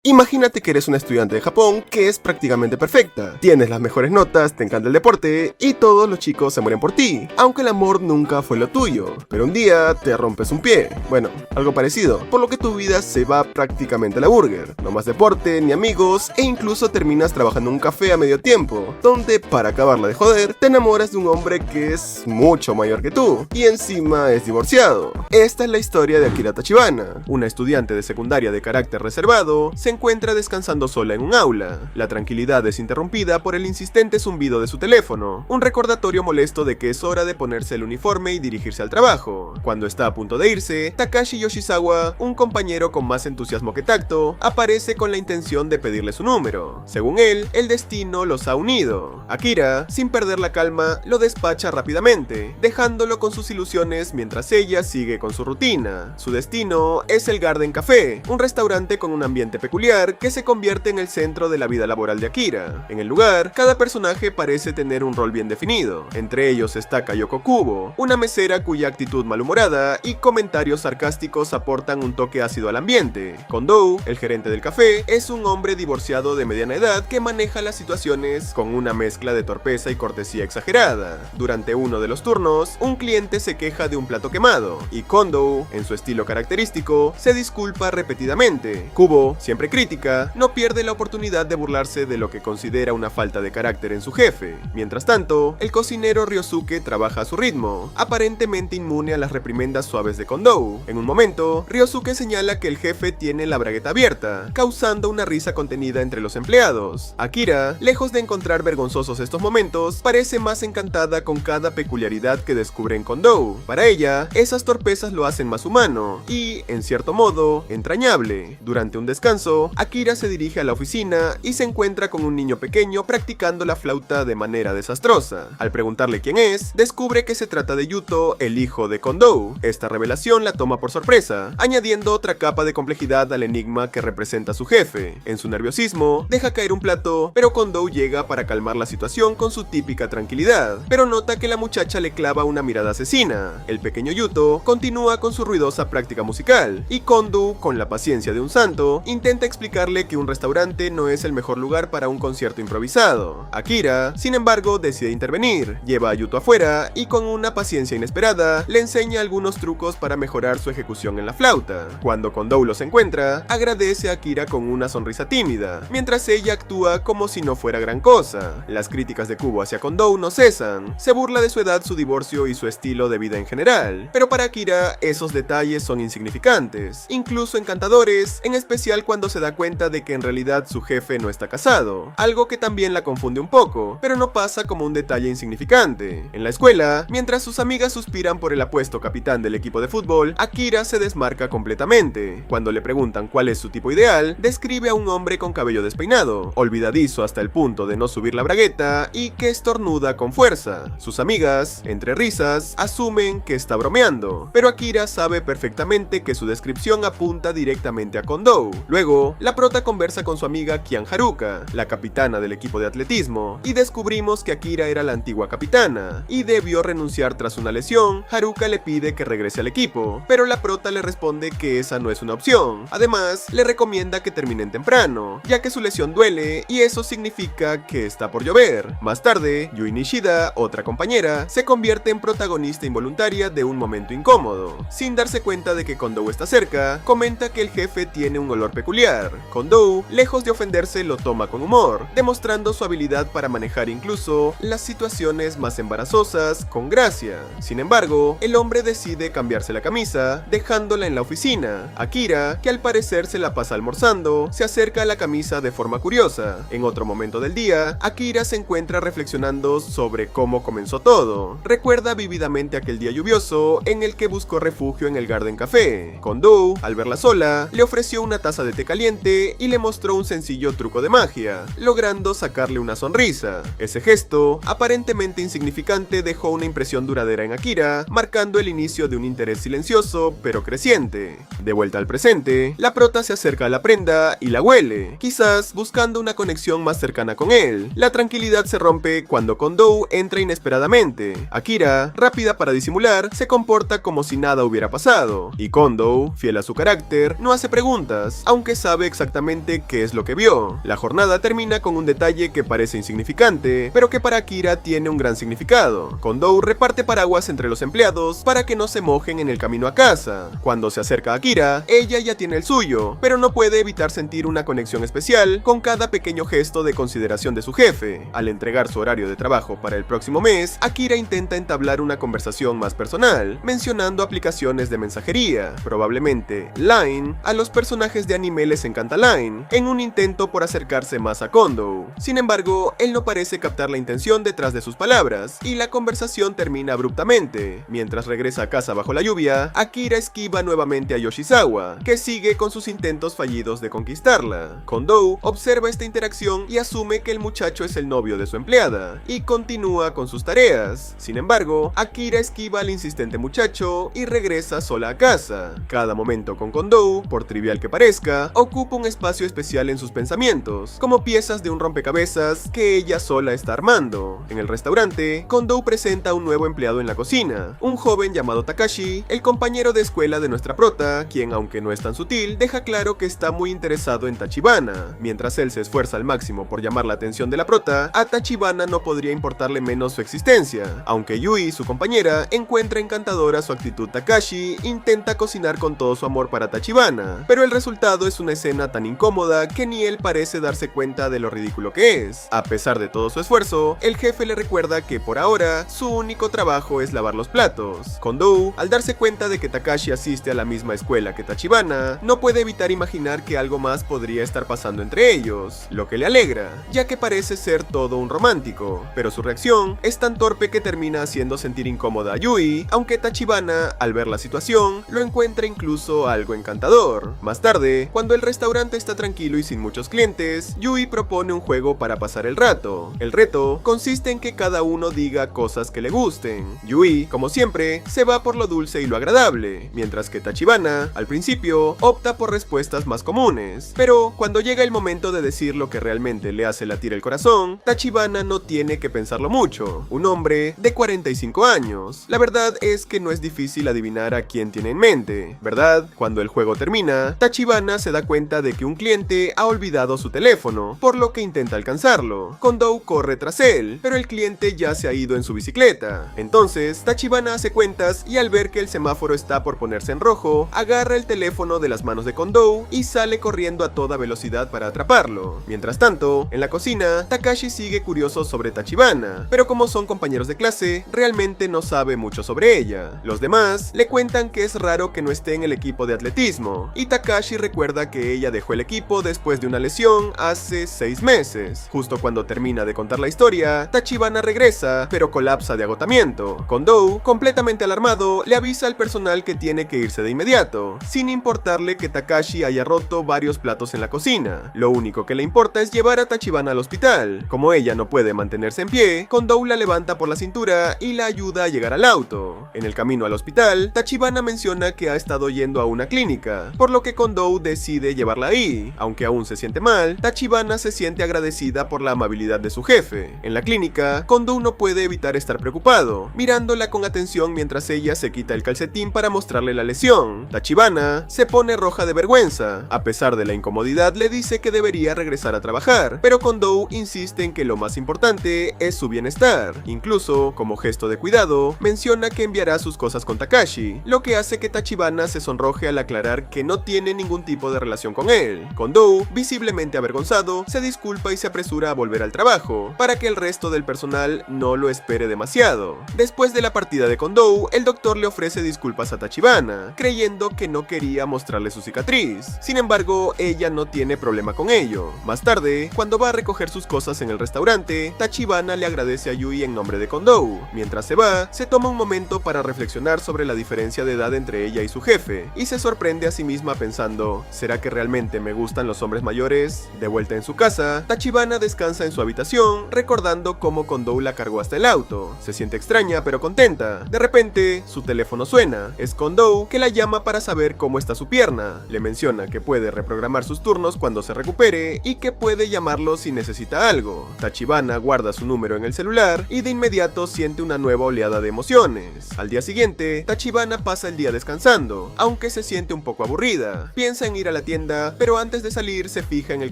Imagínate que eres una estudiante de Japón que es prácticamente perfecta. Tienes las mejores notas, te encanta el deporte y todos los chicos se mueren por ti, aunque el amor nunca fue lo tuyo. Pero un día te rompes un pie, bueno, algo parecido, por lo que tu vida se va prácticamente a la burger. No más deporte, ni amigos e incluso terminas trabajando en un café a medio tiempo, donde para acabarla de joder, te enamoras de un hombre que es mucho mayor que tú y encima es divorciado. Esta es la historia de Akira Tachibana, una estudiante de secundaria de carácter reservado. Se encuentra descansando sola en un aula. La tranquilidad es interrumpida por el insistente zumbido de su teléfono, un recordatorio molesto de que es hora de ponerse el uniforme y dirigirse al trabajo. Cuando está a punto de irse, Takashi Yoshizawa, un compañero con más entusiasmo que tacto, aparece con la intención de pedirle su número. Según él, el destino los ha unido. Akira, sin perder la calma, lo despacha rápidamente, dejándolo con sus ilusiones mientras ella sigue con su rutina. Su destino es el Garden Café, un restaurante con un ambiente peculiar que se convierte en el centro de la vida laboral de Akira. En el lugar, cada personaje parece tener un rol bien definido. Entre ellos está Kayoko Kubo, una mesera cuya actitud malhumorada y comentarios sarcásticos aportan un toque ácido al ambiente. Kondou, el gerente del café, es un hombre divorciado de mediana edad que maneja las situaciones con una mezcla de torpeza y cortesía exagerada. Durante uno de los turnos, un cliente se queja de un plato quemado, y Kondou, en su estilo característico, se disculpa repetidamente. Kubo, siempre crítica, no pierde la oportunidad de burlarse de lo que considera una falta de carácter en su jefe. Mientras tanto, el cocinero Ryosuke trabaja a su ritmo, aparentemente inmune a las reprimendas suaves de Kondou. En un momento, Ryosuke señala que el jefe tiene la bragueta abierta, causando una risa contenida entre los empleados. Akira, lejos de encontrar vergonzosos estos momentos, parece más encantada con cada peculiaridad que descubre en Kondou. Para ella, esas torpezas lo hacen más humano y, en cierto modo, entrañable. Durante un descanso, Akira se dirige a la oficina y se encuentra con un niño pequeño practicando la flauta de manera desastrosa. Al preguntarle quién es, descubre que se trata de Yuto, el hijo de Kondou. Esta revelación la toma por sorpresa, añadiendo otra capa de complejidad al enigma que representa su jefe. En su nerviosismo, deja caer un plato, pero Kondou llega para calmar la situación con su típica tranquilidad, pero nota que la muchacha le clava una mirada asesina. El pequeño Yuto continúa con su ruidosa práctica musical, y Kondou, con la paciencia de un santo, intenta explicarle que un restaurante no es el mejor lugar para un concierto improvisado. Akira, sin embargo, decide intervenir, lleva a Yuto afuera y con una paciencia inesperada, le enseña algunos trucos para mejorar su ejecución en la flauta. Cuando Kondou los encuentra, agradece a Akira con una sonrisa tímida, mientras ella actúa como si no fuera gran cosa. Las críticas de Kubo hacia Kondou no cesan, se burla de su edad, su divorcio y su estilo de vida en general, pero para Akira esos detalles son insignificantes, incluso encantadores, en especial cuando se da cuenta de que en realidad su jefe no está casado, algo que también la confunde un poco, pero no pasa como un detalle insignificante. En la escuela, mientras sus amigas suspiran por el apuesto capitán del equipo de fútbol, Akira se desmarca completamente. Cuando le preguntan cuál es su tipo ideal, describe a un hombre con cabello despeinado, olvidadizo hasta el punto de no subir la bragueta y que estornuda con fuerza. Sus amigas, entre risas, asumen que está bromeando, pero Akira sabe perfectamente que su descripción apunta directamente a Kondou. Luego, la prota conversa con su amiga Kian Haruka, la capitana del equipo de atletismo, y descubrimos que Akira era la antigua capitana, y debió renunciar tras una lesión. Haruka le pide que regrese al equipo, pero la prota le responde que esa no es una opción. Además, le recomienda que terminen temprano, ya que su lesión duele, y eso significa que está por llover. Más tarde, Yui Nishida, otra compañera, se convierte en protagonista involuntaria de un momento incómodo. Sin darse cuenta de que Kondou está cerca, comenta que el jefe tiene un olor peculiar. Kondou, lejos de ofenderse, lo toma con humor, demostrando su habilidad para manejar incluso las situaciones más embarazosas con gracia. Sin embargo, el hombre decide cambiarse la camisa, dejándola en la oficina. Akira, que al parecer se la pasa almorzando, se acerca a la camisa de forma curiosa. En otro momento del día, Akira se encuentra reflexionando sobre cómo comenzó todo. Recuerda vívidamente aquel día lluvioso en el que buscó refugio en el Garden Café. Kondou, al verla sola, le ofreció una taza de té caliente y le mostró un sencillo truco de magia, logrando sacarle una sonrisa. Ese gesto, aparentemente insignificante, dejó una impresión duradera en Akira, marcando el inicio de un interés silencioso pero creciente. De vuelta al presente, la prota se acerca a la prenda y la huele, quizás buscando una conexión más cercana con él. La tranquilidad se rompe cuando Kondou entra inesperadamente. Akira, rápida para disimular, se comporta como si nada hubiera pasado, y Kondou, fiel a su carácter, no hace preguntas, aunque sabe sabe exactamente qué es lo que vio. La jornada termina con un detalle que parece insignificante, pero que para Akira tiene un gran significado. Kondo reparte paraguas entre los empleados para que no se mojen en el camino a casa. Cuando se acerca a Akira, ella ya tiene el suyo, pero no puede evitar sentir una conexión especial con cada pequeño gesto de consideración de su jefe. Al entregar su horario de trabajo para el próximo mes, Akira intenta entablar una conversación más personal, mencionando aplicaciones de mensajería, probablemente Line. A los personajes de anime les encanta Line, en un intento por acercarse más a Kondo. Sin embargo, él no parece captar la intención detrás de sus palabras, y la conversación termina abruptamente. Mientras regresa a casa bajo la lluvia, Akira esquiva nuevamente a Yoshizawa, que sigue con sus intentos fallidos de conquistarla. Kondo observa esta interacción y asume que el muchacho es el novio de su empleada, y continúa con sus tareas. Sin embargo, Akira esquiva al insistente muchacho y regresa sola a casa. Cada momento con Kondo, por trivial que parezca, ocupa un espacio especial en sus pensamientos, como piezas de un rompecabezas que ella sola está armando. En el restaurante, Kondo presenta a un nuevo empleado en la cocina, un joven llamado Takashi, el compañero de escuela de nuestra prota, quien, aunque no es tan sutil, deja claro que está muy interesado en Tachibana. Mientras él se esfuerza al máximo por llamar la atención de la prota, a Tachibana no podría importarle menos su existencia. Aunque Yui, su compañera, encuentra encantadora su actitud, Takashi intenta cocinar con todo su amor para Tachibana, pero el resultado es una escena tan incómoda que ni él parece darse cuenta de lo ridículo que es. A pesar de todo su esfuerzo, el jefe le recuerda que por ahora su único trabajo es lavar los platos. Kondo, al darse cuenta de que Takashi asiste a la misma escuela que Tachibana, no puede evitar imaginar que algo más podría estar pasando entre ellos, lo que le alegra, ya que parece ser todo un romántico, pero su reacción es tan torpe que termina haciendo sentir incómoda a Yui, aunque Tachibana, al ver la situación, lo encuentra incluso algo encantador. Más tarde, cuando el restaurante está tranquilo y sin muchos clientes, Yui propone un juego para pasar el rato. El reto consiste en que cada uno diga cosas que le gusten. Yui, como siempre, se va por lo dulce y lo agradable, mientras que Tachibana, al principio, opta por respuestas más comunes. Pero cuando llega el momento de decir lo que realmente le hace latir el corazón, Tachibana no tiene que pensarlo mucho. Un hombre de 45 años. La verdad es que no es difícil adivinar a quién tiene en mente, ¿verdad? Cuando el juego termina, Tachibana se da cuenta de que un cliente ha olvidado su teléfono, por lo que intenta alcanzarlo. Kondo corre tras él, pero el cliente ya se ha ido en su bicicleta. Entonces, Tachibana hace cuentas y al ver que el semáforo está por ponerse en rojo, agarra el teléfono de las manos de Kondo y sale corriendo a toda velocidad para atraparlo. Mientras tanto, en la cocina, Takashi sigue curioso sobre Tachibana, pero como son compañeros de clase, realmente no sabe mucho sobre ella. Los demás le cuentan que es raro que no esté en el equipo de atletismo, y Takashi recuerda que ella dejó el equipo después de una lesión hace 6 meses. Justo cuando termina de contar la historia, Tachibana regresa, pero colapsa de agotamiento. Kondo, completamente alarmado, le avisa al personal que tiene que irse de inmediato, sin importarle que Takashi haya roto varios platos en la cocina. Lo único que le importa es llevar a Tachibana al hospital. Como ella no puede mantenerse en pie, Kondo la levanta por la cintura y la ayuda a llegar al auto. En el camino al hospital, Tachibana menciona que ha estado yendo a una clínica, por lo que Kondo decide llevarla ahí. Aunque aún se siente mal, Tachibana se siente agradecida por la amabilidad de su jefe. En la clínica, Kondo no puede evitar estar preocupado, mirándola con atención mientras ella se quita el calcetín para mostrarle la lesión. Tachibana se pone roja de vergüenza. A pesar de la incomodidad, le dice que debería regresar a trabajar, pero Kondo insiste en que lo más importante es su bienestar. Incluso, como gesto de cuidado, menciona que enviará sus cosas con Takashi, lo que hace que Tachibana se sonroje al aclarar que no tiene ningún tipo de relación con él. Kondo, visiblemente avergonzado, se disculpa y se apresura a volver al trabajo, para que el resto del personal no lo espere demasiado. Después de la partida de Kondo, el doctor le ofrece disculpas a Tachibana, creyendo que no quería mostrarle su cicatriz. Sin embargo, ella no tiene problema con ello. Más tarde, cuando va a recoger sus cosas en el restaurante, Tachibana le agradece a Yui en nombre de Kondo. Mientras se va, se toma un momento para reflexionar sobre la diferencia de edad entre ella y su jefe, y se sorprende a sí misma pensando, ¿será que realmente me gustan los hombres mayores? De vuelta en su casa, Tachibana descansa en su habitación, recordando cómo Kondo la cargó hasta el auto. Se siente extraña pero contenta. De repente, su teléfono suena. Es Kondo, que la llama para saber cómo está su pierna. Le menciona que puede reprogramar sus turnos cuando se recupere y que puede llamarlo si necesita algo. Tachibana guarda su número en el celular y de inmediato siente una nueva oleada de emociones. Al día siguiente, Tachibana pasa el día descansando, aunque se siente un poco aburrida. Piensa en ir a la tienda tienda, pero antes de salir se fija en el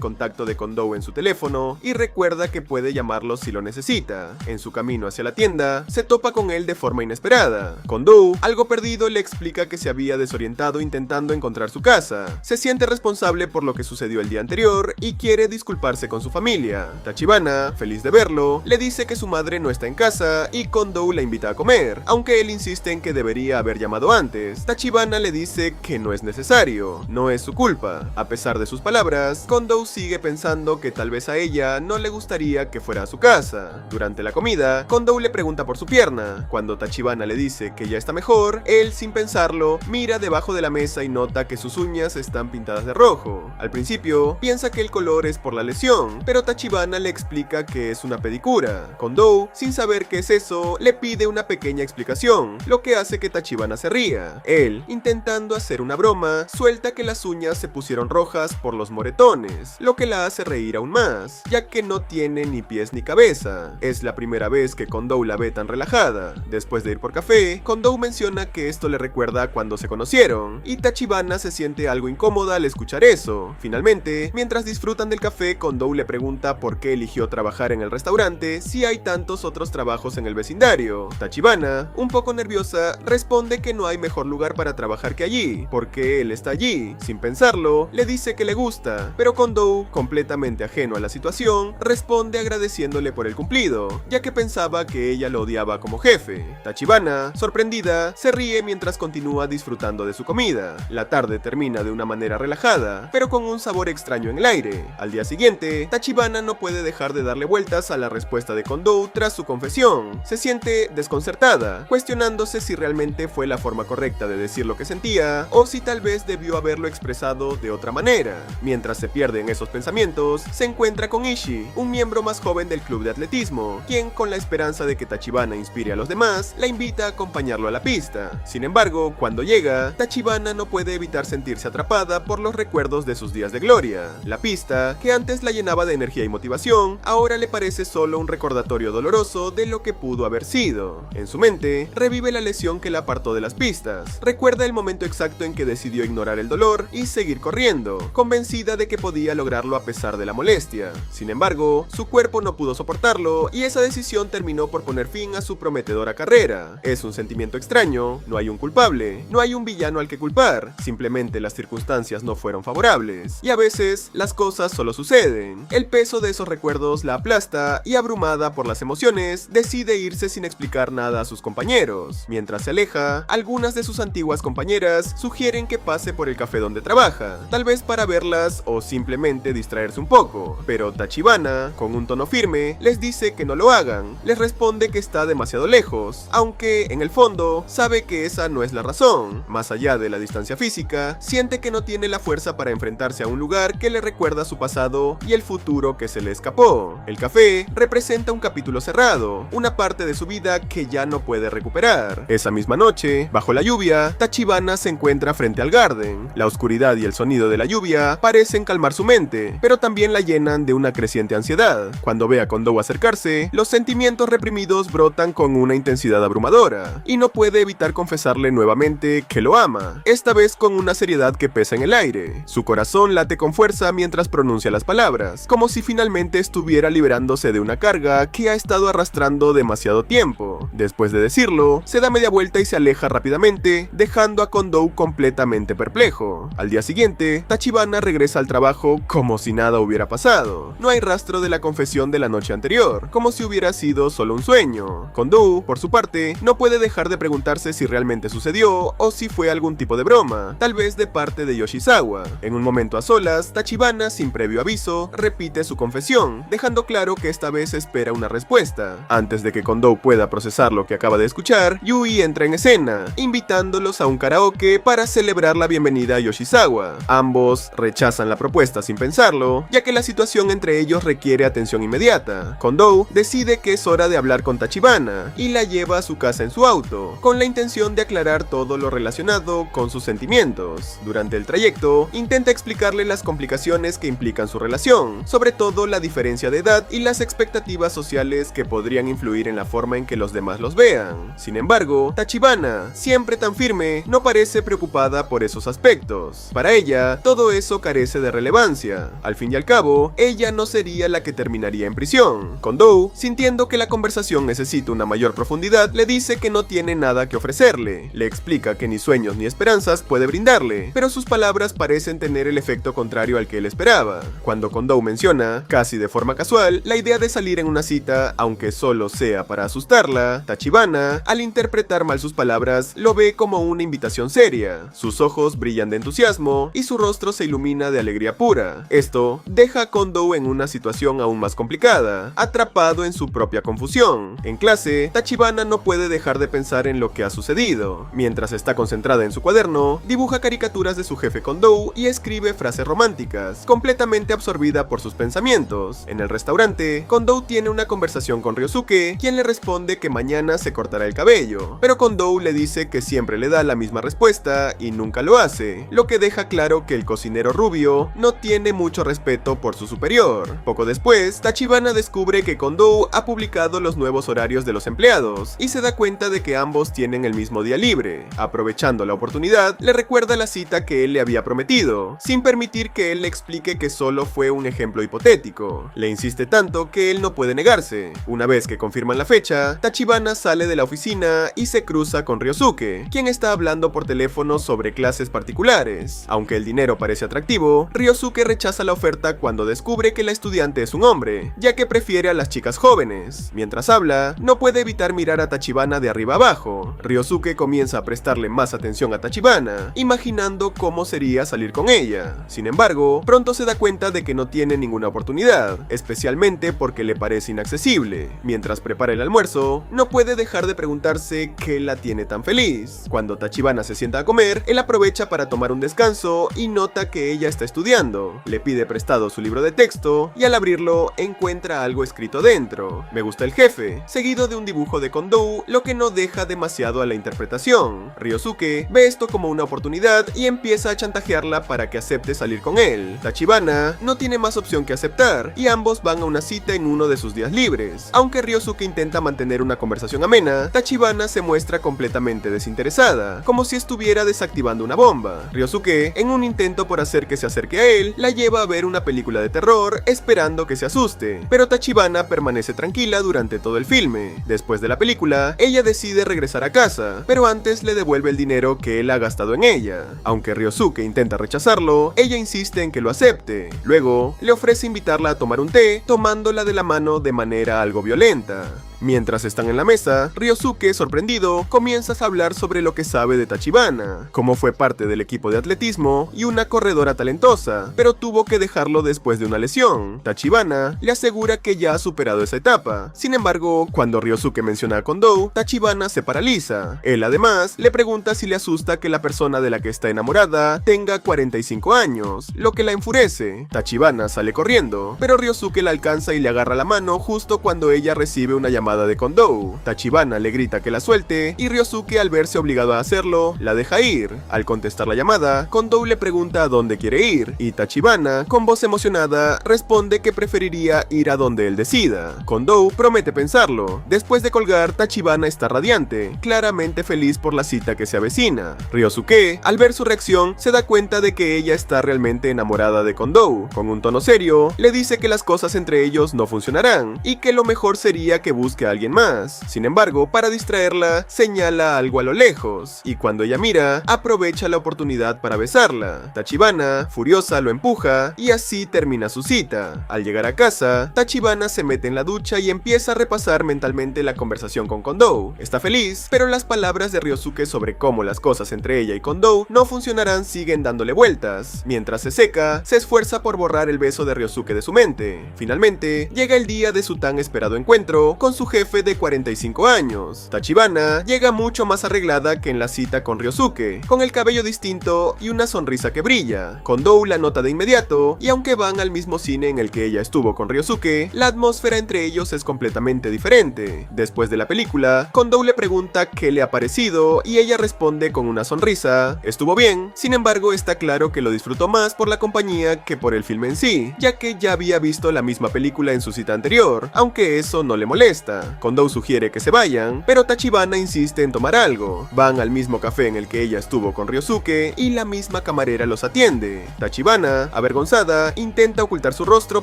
contacto de Kondo en su teléfono y recuerda que puede llamarlo si lo necesita. En su camino hacia la tienda, se topa con él de forma inesperada. Kondo, algo perdido, le explica que se había desorientado intentando encontrar su casa. Se siente responsable por lo que sucedió el día anterior y quiere disculparse con su familia. Tachibana, feliz de verlo, le dice que su madre no está en casa y Kondo la invita a comer, aunque él insiste en que debería haber llamado antes. Tachibana le dice que no es necesario, no es su culpa. A pesar de sus palabras, Kondo sigue pensando que tal vez a ella no le gustaría que fuera a su casa. Durante la comida, Kondo le pregunta por su pierna. Cuando Tachibana le dice que ya está mejor, él, sin pensarlo, mira debajo de la mesa y nota que sus uñas están pintadas de rojo. Al principio, piensa que el color es por la lesión, pero Tachibana le explica que es una pedicura. Kondo, sin saber qué es eso, le pide una pequeña explicación, lo que hace que Tachibana se ría. Él, intentando hacer una broma, suelta que las uñas se pusieron rojas por los moretones, lo que la hace reír aún más, ya que no tiene ni pies ni cabeza. Es la primera vez que Kondo la ve tan relajada. Después de ir por café, Kondo menciona que esto le recuerda a cuando se conocieron, y Tachibana se siente algo incómoda al escuchar eso. Finalmente, mientras disfrutan del café, Kondo le pregunta por qué eligió trabajar en el restaurante si hay tantos otros trabajos en el vecindario. Tachibana, un poco nerviosa, responde que no hay mejor lugar para trabajar que allí, porque él está allí. Sin pensarlo, le dice que le gusta, pero Kondo, completamente ajeno a la situación, responde agradeciéndole por el cumplido, ya que pensaba que ella lo odiaba como jefe. Tachibana, sorprendida, se ríe mientras continúa disfrutando de su comida. La tarde termina de una manera relajada, pero con un sabor extraño en el aire. Al día siguiente, Tachibana no puede dejar de darle vueltas a la respuesta de Kondo tras su confesión. Se siente desconcertada, cuestionándose si realmente fue la forma correcta de decir lo que sentía, o si tal vez debió haberlo expresado de otra manera. Mientras se pierde en esos pensamientos, se encuentra con Ishii, un miembro más joven del club de atletismo, quien, con la esperanza de que Tachibana inspire a los demás, la invita a acompañarlo a la pista. Sin embargo, cuando llega, Tachibana no puede evitar sentirse atrapada por los recuerdos de sus días de gloria. La pista, que antes la llenaba de energía y motivación, ahora le parece solo un recordatorio doloroso de lo que pudo haber sido. En su mente, revive la lesión que la apartó de las pistas. Recuerda el momento exacto en que decidió ignorar el dolor y seguir corriendo, convencida de que podía lograrlo a pesar de la molestia. Sin embargo, su cuerpo no pudo soportarlo y esa decisión terminó por poner fin a su prometedora carrera. Es un sentimiento extraño, no hay un culpable, no hay un villano al que culpar, simplemente las circunstancias no fueron favorables, y a veces las cosas solo suceden. El peso de esos recuerdos la aplasta y, abrumada por las emociones, decide irse sin explicar nada a sus compañeros. Mientras se aleja, algunas de sus antiguas compañeras sugieren que pase por el café donde trabaja, tal vez para verlas o simplemente distraerse un poco, pero Tachibana, con un tono firme, les dice que no lo hagan. Les responde que está demasiado lejos, aunque en el fondo sabe que esa no es la razón. Más allá de la distancia física, siente que no tiene la fuerza para enfrentarse a un lugar que le recuerda su pasado y el futuro que se le escapó. El café representa un capítulo cerrado, una parte de su vida que ya no puede recuperar. Esa misma noche, bajo la lluvia, Tachibana se encuentra frente al Garden. La oscuridad y el sonido de la lluvia parecen calmar su mente, pero también la llenan de una creciente ansiedad. Cuando ve a Kondo acercarse, los sentimientos reprimidos brotan con una intensidad abrumadora, y no puede evitar confesarle nuevamente que lo ama, esta vez con una seriedad que pesa en el aire. Su corazón late con fuerza mientras pronuncia las palabras, como si finalmente estuviera liberándose de una carga que ha estado arrastrando demasiado tiempo. Después de decirlo, se da media vuelta y se aleja rápidamente, dejando a Kondo completamente perplejo. Al día siguiente, Tachibana regresa al trabajo como si nada hubiera pasado. No hay rastro de la confesión de la noche anterior, como si hubiera sido solo un sueño. Kondo, por su parte, no puede dejar de preguntarse si realmente sucedió o si fue algún tipo de broma, tal vez de parte de Yoshizawa. En un momento a solas, Tachibana, sin previo aviso, repite su confesión, dejando claro que esta vez espera una respuesta. Antes de que Kondo pueda procesar lo que acaba de escuchar, Yui entra en escena, invitándolos a un karaoke para celebrar la bienvenida a Yoshizawa. Ambos rechazan la propuesta sin pensarlo, ya que la situación entre ellos requiere atención inmediata. Kondo decide que es hora de hablar con Tachibana y la lleva a su casa en su auto, con la intención de aclarar todo lo relacionado con sus sentimientos. Durante el trayecto, intenta explicarle las complicaciones que implican su relación, sobre todo la diferencia de edad y las expectativas sociales que podrían influir en la forma en que los demás personas los vean. Sin embargo, Tachibana, siempre tan firme, no parece preocupada por esos aspectos. Para ella, todo eso carece de relevancia. Al fin y al cabo, ella no sería la que terminaría en prisión. Kondo, sintiendo que la conversación necesita una mayor profundidad, le dice que no tiene nada que ofrecerle. Le explica que ni sueños ni esperanzas puede brindarle, pero sus palabras parecen tener el efecto contrario al que él esperaba. Cuando Kondo menciona, casi de forma casual, la idea de salir en una cita, aunque solo sea para asustarla, Tachibana, al interpretar mal sus palabras, lo ve como una invitación seria. Sus ojos brillan de entusiasmo y su rostro se ilumina de alegría pura. Esto deja a Kondo en una situación aún más complicada, atrapado en su propia confusión. En clase, Tachibana no puede dejar de pensar en lo que ha sucedido. Mientras está concentrada en su cuaderno, dibuja caricaturas de su jefe Kondo y escribe frases románticas, completamente absorbida por sus pensamientos. En el restaurante, Kondo tiene una conversación con Ryosuke, quien le responde que mañana se cortará el cabello, pero Kondo le dice que siempre le da la misma respuesta y nunca lo hace, lo que deja claro que el cocinero rubio no tiene mucho respeto por su superior. Poco después, Tachibana descubre que Kondo ha publicado los nuevos horarios de los empleados y se da cuenta de que ambos tienen el mismo día libre. Aprovechando la oportunidad, le recuerda la cita que él le había prometido, sin permitir que él le explique que solo fue un ejemplo hipotético. Le insiste tanto que él no puede negarse. Una vez que confirman la fecha, Tachibana sale de la oficina y se cruza con Ryosuke, quien está hablando por teléfono sobre clases particulares. Aunque el dinero parece atractivo, Ryosuke rechaza la oferta cuando descubre que la estudiante es un hombre, ya que prefiere a las chicas jóvenes. Mientras habla, no puede evitar mirar a Tachibana de arriba abajo. Ryosuke comienza a prestarle más atención a Tachibana, imaginando cómo sería salir con ella. Sin embargo, pronto se da cuenta de que no tiene ninguna oportunidad, especialmente porque le parece inaccesible. Mientras prepara el almuerzo, no puede dejar de preguntarse qué la tiene tan feliz. Cuando Tachibana se sienta a comer, él aprovecha para tomar un descanso y nota que ella está estudiando. Le pide prestado su libro de texto y al abrirlo encuentra algo escrito dentro. Me gusta el jefe, seguido de un dibujo de Kondo, lo que no deja demasiado a la interpretación. Ryosuke ve esto como una oportunidad y empieza a chantajearla para que acepte salir con él. Tachibana no tiene más opción que aceptar y ambos van a una cita en uno de sus días libres. Aunque Ryosuke intenta mantener una conversación amena, Tachibana se muestra completamente desinteresada, como si estuviera desactivando una bomba. Ryosuke, en un intento por hacer que se acerque a él, la lleva a ver una película de terror esperando que se asuste, pero Tachibana permanece tranquila durante todo el filme. Después de la película, ella decide regresar a casa, pero antes le devuelve el dinero que él ha gastado en ella. Aunque Ryosuke intenta rechazarlo, ella insiste en que lo acepte. Luego, le ofrece invitarla a tomar un té, tomándola de la mano de manera algo violenta. Mientras están en la mesa, Ryosuke, sorprendido, comienza a hablar sobre lo que sabe de Tachibana, cómo fue parte del equipo de atletismo y una corredora talentosa, pero tuvo que dejarlo después de una lesión. Tachibana le asegura que ya ha superado esa etapa. Sin embargo, cuando Ryosuke menciona a Kondo, Tachibana se paraliza. Él además le pregunta si le asusta que la persona de la que está enamorada tenga 45 años, lo que la enfurece. Tachibana sale corriendo, pero Ryosuke la alcanza y le agarra la mano justo cuando ella recibe una llamada de Kondo. Tachibana le grita que la suelte y Ryosuke, al verse obligado a hacerlo, la deja ir. Al contestar la llamada, Kondo le pregunta a dónde quiere ir y Tachibana, con voz emocionada, responde que preferiría ir a donde él decida. Kondo promete pensarlo. Después de colgar, Tachibana está radiante, claramente feliz por la cita que se avecina. Ryosuke, al ver su reacción, se da cuenta de que ella está realmente enamorada de Kondo. Con un tono serio, le dice que las cosas entre ellos no funcionarán y que lo mejor sería que busque a alguien más. Sin embargo, para distraerla, señala algo a lo lejos, y cuando ella mira, aprovecha la oportunidad para besarla. Tachibana, furiosa, lo empuja, y así termina su cita. Al llegar a casa, Tachibana se mete en la ducha y empieza a repasar mentalmente la conversación con Kondo. Está feliz, pero las palabras de Ryosuke sobre cómo las cosas entre ella y Kondo no funcionarán siguen dándole vueltas. Mientras se seca, se esfuerza por borrar el beso de Ryosuke de su mente. Finalmente, llega el día de su tan esperado encuentro con su jefe de 45 años. Tachibana llega mucho más arreglada que en la cita con Ryosuke, con el cabello distinto y una sonrisa que brilla. Kondo la nota de inmediato, y aunque van al mismo cine en el que ella estuvo con Ryosuke, la atmósfera entre ellos es completamente diferente. Después de la película, Kondo le pregunta qué le ha parecido y ella responde con una sonrisa: estuvo bien, sin embargo está claro que lo disfrutó más por la compañía que por el filme en sí, ya que ya había visto la misma película en su cita anterior, aunque eso no le molesta. aleja. Kondou sugiere que se vayan, pero Tachibana insiste en tomar algo. Van al mismo café en el que ella estuvo con Ryosuke y la misma camarera los atiende. Tachibana, avergonzada, intenta ocultar su rostro